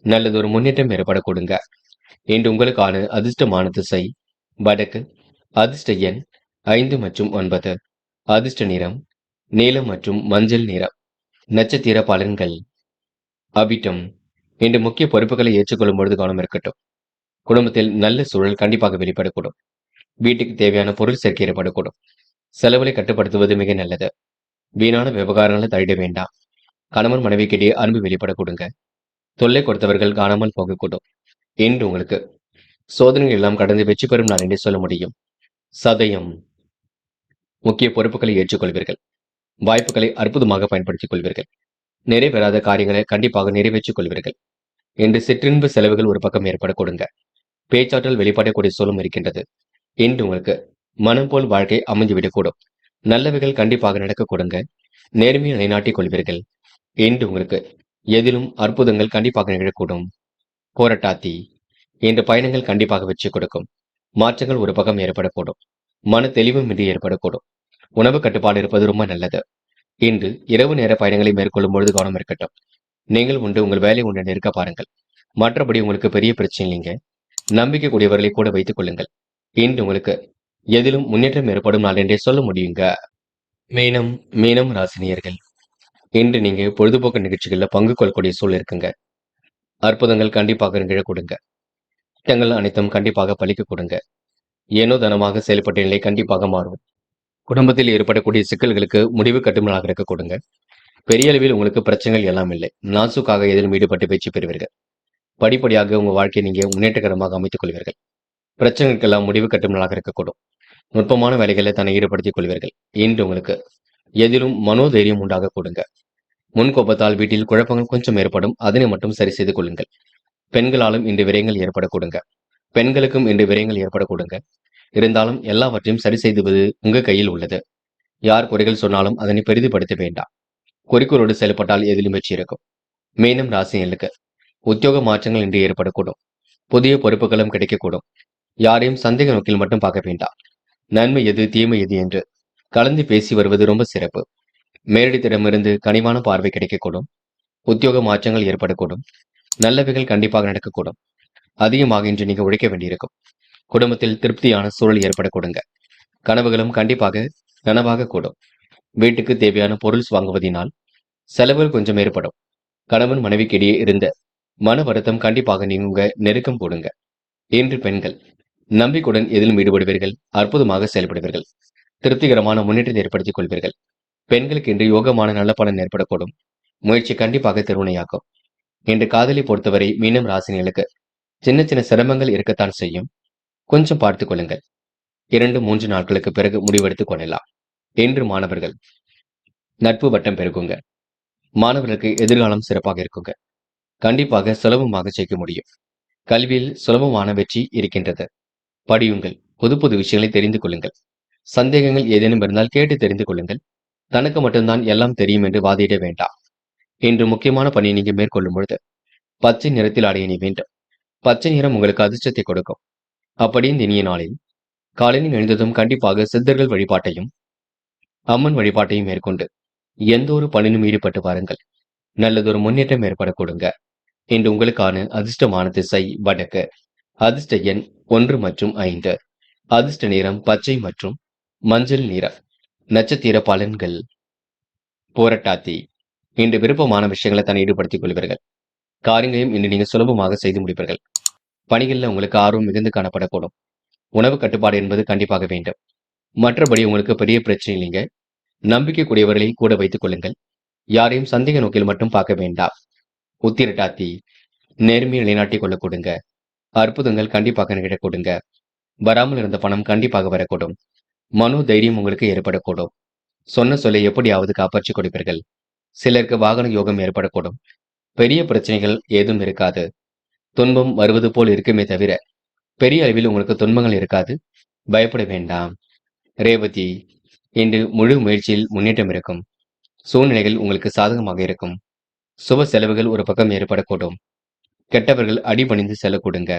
A: நல்லதொரு முன்னேற்றம் ஏற்பட கொடுங்க. இன்று உங்களுக்கான அதிர்ஷ்டமான திசை வடக்கு. அதிர்ஷ்ட எண் 5 மற்றும் 9. அதிர்ஷ்ட நிறம் நீலம் மற்றும் மஞ்சள் நிறம். நட்சத்திர பலன்கள் அவிட்டம். இன்று முக்கிய பொறுப்புகளை ஏற்றுக்கொள்ளும் பொழுது கவனம் இருக்கட்டும். குடும்பத்தில் நல்ல சூழல் கண்டிப்பாக வெளிப்படக்கூடும். வீட்டுக்கு தேவையான பொருள் சேர்க்கை ஏற்படக்கூடும். செலவுகளை கட்டுப்படுத்துவது மிக நல்லது. வீணான விவகாரங்களை தலையிட வேண்டாம். கணவன் மனைவிக்கிடையே அன்பு வெளிப்பட கொடுங்க. தொல்லை கொடுத்தவர்கள் காணாமல் போகக்கூடும். இன்று உங்களுக்கு சோதனைகள் எல்லாம் கடந்து வெற்றி பெறும் நாள் என்றே சொல்ல முடியும். சதயம் முக்கிய பொறுப்புகளை ஏற்றுக்கொள்வீர்கள். வாய்ப்புகளை அற்புதமாக பயன்படுத்திக் கொள்வீர்கள். நிறைவேறாத காரியங்களை கண்டிப்பாக நிறைவேற்றிக் கொள்வீர்கள். இன்று சிற்றின்ப செலவுகள் ஒரு பக்கம் ஏற்பட கொடுங்க. பேச்சாற்றல் வெளிப்படக்கூடிய சூழலும் இருக்கின்றது. இன்று உங்களுக்கு மனம் போல் வாழ்க்கை அமைந்துவிடக்கூடும். நல்லவைகள் கண்டிப்பாக நடக்க கொடுங்க. நேர்மையை நிலைநாட்டிக் கொள்வீர்கள். இன்று உங்களுக்கு எதிலும் அற்புதங்கள் கண்டிப்பாக நிகழக்கூடும். போராட்டாத்தி இன்று பயணங்கள் கண்டிப்பாக வெற்றி கொடுக்கும். மாற்றங்கள் ஒரு பக்கம் ஏற்படக்கூடும். மன தெளிவும் இன்று ஏற்படக்கூடும். உணவு கட்டுப்பாடு இருப்பது ரொம்ப நல்லது. இன்று இரவு நேர பயணங்களை மேற்கொள்ளும் பொழுது கவனம் இருக்கட்டும். நீங்கள் உண்டு உங்கள் வேலை உண்டு இருக்க பாருங்கள். மற்றபடி உங்களுக்கு பெரிய பிரச்சனை இல்லைங்க. நம்பிக்கைக்குரியவர்களை கூட வைத்துக் கொள்ளுங்கள். இன்று உங்களுக்கு எதிலும் முன்னேற்றம் ஏற்படும் நாள் என்றே சொல்ல முடியுங்க. மீனம் மீனம் ராசினியர்கள், இன்று நீங்க பொழுதுபோக்கு நிகழ்ச்சிகள்ல பங்கு கொள்ளக்கூடிய சூழல் இருக்குங்க. அற்புதங்கள் கண்டிப்பாக நிகழ கொடுங்க. திட்டங்கள் அனைத்தும் கண்டிப்பாக பலிக்க கொடுங்க. ஏனோ தனமாக செயல்பட்ட நிலை கண்டிப்பாக மாறும். குடும்பத்தில் ஏற்படக்கூடிய சிக்கல்களுக்கு முடிவு கட்டும் நாளாக இருக்க கொடுங்க. பெரிய அளவில் உங்களுக்கு பிரச்சனைகள் எல்லாம் இல்லை. நாசுக்காக எதிலும் ஈடுபட்டு வெற்றி பெறுவீர்கள். படிப்படியாக உங்க வாழ்க்கையை நீங்க முன்னேற்றகரமாக அமைத்துக் கொள்வீர்கள். பிரச்சனைகளுக்கெல்லாம் முடிவு கட்டும் நாளாக இருக்கக்கூடும். நுட்பமான வேலைகளை தன்னை ஈடுபடுத்திக் கொள்வீர்கள். இன்று உங்களுக்கு எதிலும் மனோதைரியம் உண்டாக கொடுங்க. முன்கோபத்தால் வீட்டில் குழப்பங்கள் கொஞ்சம் ஏற்படும். அதனை மட்டும் சரி செய்து கொள்ளுங்கள். பெண்களாலும் இன்று விரயங்கள் ஏற்பட கொடுங்க. பெண்களுக்கும் இன்று விரயங்கள் ஏற்பட கொடுங்க. இருந்தாலும் எல்லாவற்றையும் சரி செய்துவது உங்க கையில் உள்ளது. யார் குறைகள் சொன்னாலும் அதனை பெரிதுபடுத்த வேண்டாம். குறிக்கோளோடு செயல்பட்டால் எதிலும் வெற்றி இருக்கும். மீனம் ராசிகளுக்கு உத்தியோக மாற்றங்கள் இன்று ஏற்படக்கூடும். புதிய பொறுப்புகளும் கிடைக்கக்கூடும். யாரையும் சந்தேக நோக்கில் மட்டும் பார்க்க வேண்டாம். நன்மை எது தீமை எது என்று கலந்து பேசி வருவது ரொம்ப சிறப்பு. மேலிடத்திடமிருந்து கனிவான பார்வை கிடைக்கக்கூடும். உத்தியோக மாற்றங்கள் ஏற்படக்கூடும். நல்லவைகள் கண்டிப்பாக நடக்கக்கூடும். அதிகமாக இன்று நீங்க உழைக்க வேண்டியிருக்கும். குடும்பத்தில் திருப்தியான சூழல் ஏற்பட கொடுங்க. கனவுகளும் கண்டிப்பாக கனவாக கூடும். வீட்டுக்கு தேவையான பொருள் வாங்குவதினால் செலவுகள் கொஞ்சம் ஏற்படும். கணவன் மனைவிக்கிடையே இருந்த மன வருத்தம் கண்டிப்பாக நீங்க நெருக்கம் போடுங்க. இன்று பெண்கள் நம்பிக்கையுடன் எதிலும் ஈடுபடுவீர்கள். அற்புதமாக செயல்படுவீர்கள். திருப்திகரமான முன்னேற்றத்தை ஏற்படுத்திக் கொள்வீர்கள். பெண்களுக்கு இன்று யோகமான நல்ல பலன் ஏற்படக்கூடும். முயற்சி கண்டிப்பாக திருவினையாக்கும். இன்று காதலை பொறுத்தவரை மீனம் ராசினிகளுக்கு சின்ன சின்ன சிரமங்கள் இருக்கத்தான் செய்யும். கொஞ்சம் பார்த்துக் கொள்ளுங்கள். 2-3 நாட்களுக்கு பிறகு முடிவெடுத்துக் கொள்ளலாம். இன்று மாணவர்கள் நட்பு வட்டம் பெருகுங்க. மாணவர்களுக்கு எதிர்காலம் சிறப்பாக இருக்குங்க. கண்டிப்பாக சுலபமாக ஜெயிக்க முடியும். கல்வியில் சுலபமான வெற்றி இருக்கின்றது. படியுங்கள். புது புது விஷயங்களை தெரிந்து கொள்ளுங்கள். சந்தேகங்கள் ஏதேனும் இருந்தால் கேட்டு தெரிந்து கொள்ளுங்கள். தனக்கு மட்டும்தான் எல்லாம் தெரியும் என்று வாதிட வேண்டாம். இன்று முக்கியமான பணியை நீங்க மேற்கொள்ளும் பொழுது பச்சை நிறத்தில் ஆடை அணிய வேண்டும். பச்சை நிறம் உங்களுக்கு அதிர்ஷ்டத்தை கொடுக்கும். அப்படி இந்த இனிய நாளில் காலையில் எழுந்ததும் கண்டிப்பாக சித்தர்கள் வழிபாட்டையும் அம்மன் வழிபாட்டையும் மேற்கொண்டு எந்த ஒரு பணியிலும் ஈடுபட்டு வாருங்கள். நல்லதொரு முன்னேற்றம் ஏற்பட கொடுங்க. இன்று உங்களுக்கான அதிர்ஷ்டமான திசை வடக்கு. அதிர்ஷ்ட எண் 1 மற்றும் 5. அதிர்ஷ்ட நிறம் பச்சை மற்றும் மஞ்சள் நிறம். நட்சத்திர பலன்கள். போராட்டாத்தி இன்று விருப்பமான விஷயங்களை தன்னை ஈடுபடுத்திக் கொள்வீர்கள். காரியங்களையும் இன்று நீங்க சுலபமாக செய்து முடிப்பீர்கள். பணிகளில் உங்களுக்கு ஆர்வம் மிகுந்து காணப்படக்கூடும். உணவு கட்டுப்பாடு என்பது கண்டிப்பாக வேண்டும். மற்றபடி உங்களுக்கு பெரிய பிரச்சனை இல்லைங்க. நம்பிக்கைக்குரியவர்களை கூட வைத்துக் கொள்ளுங்கள். யாரையும் சந்தேக நோக்கில் மட்டும் பார்க்க வேண்டாம். உத்திரட்டாத்தி நேர்மையை நிலைநாட்டிக் கொள்ள கொடுங்க. அற்புதங்கள் கண்டிப்பாக நிகழ கொடுங்க. வராமல் இருந்த பணம் கண்டிப்பாக வரக்கூடும். மனோ தைரியம் உங்களுக்கு ஏற்படக்கூடும். சொன்ன சொல்லை எப்படியாவது காப்பாற்றிக் கொடுப்பீர்கள். சிலருக்கு வாகன யோகம் ஏற்படக்கூடும். பெரிய பிரச்சனைகள் ஏதும் இருக்காது. துன்பம் வருவது போல் இருக்குமே தவிர பெரிய அளவில் உங்களுக்கு துன்பங்கள் இருக்காது. பயப்பட வேண்டாம். ரேவதி இன்று முழு முயற்சியில் முன்னேற்றம் இருக்கும். சூழ்நிலைகள் உங்களுக்கு சாதகமாக இருக்கும். சுப செலவுகள் ஒரு பக்கம் ஏற்படக்கூடும். கெட்டவர்கள் அடிபணிந்து செல்லக்கூடுங்க.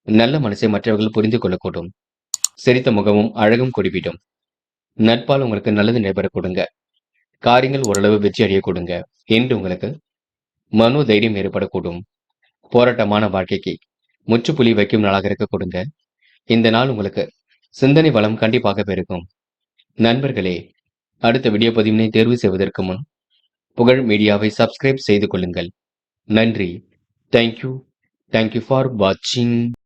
A: நல்ல மனசை மற்றவர்கள் புரிந்து கொள்ளக்கூடும். சிரித்த முகமும் அழகும் கூடிவிடும். நட்பால் உங்களுக்கு நல்லது நடைபெற கொடுங்க. காரியங்கள் ஓரளவு வெற்றி அடைய கொடுங்க. என்று உங்களுக்கு மனோ தைரியம் ஏற்படக்கூடும். போராட்டமான வாழ்க்கைக்கு முற்றுப்புள்ளி வைக்கும் நாளாக இருக்க கொடுங்க. இந்த நாள் உங்களுக்கு சிந்தனை வளம் கண்டிப்பாக பெருகும். நண்பர்களே, அடுத்த வீடியோ பதிவினை தேர்வு செய்வதற்கு முன் புகழ் மீடியாவை சப்ஸ்கிரைப் செய்து கொள்ளுங்கள். நன்றி. தேங்க்யூ ஃபார் வாட்சிங்.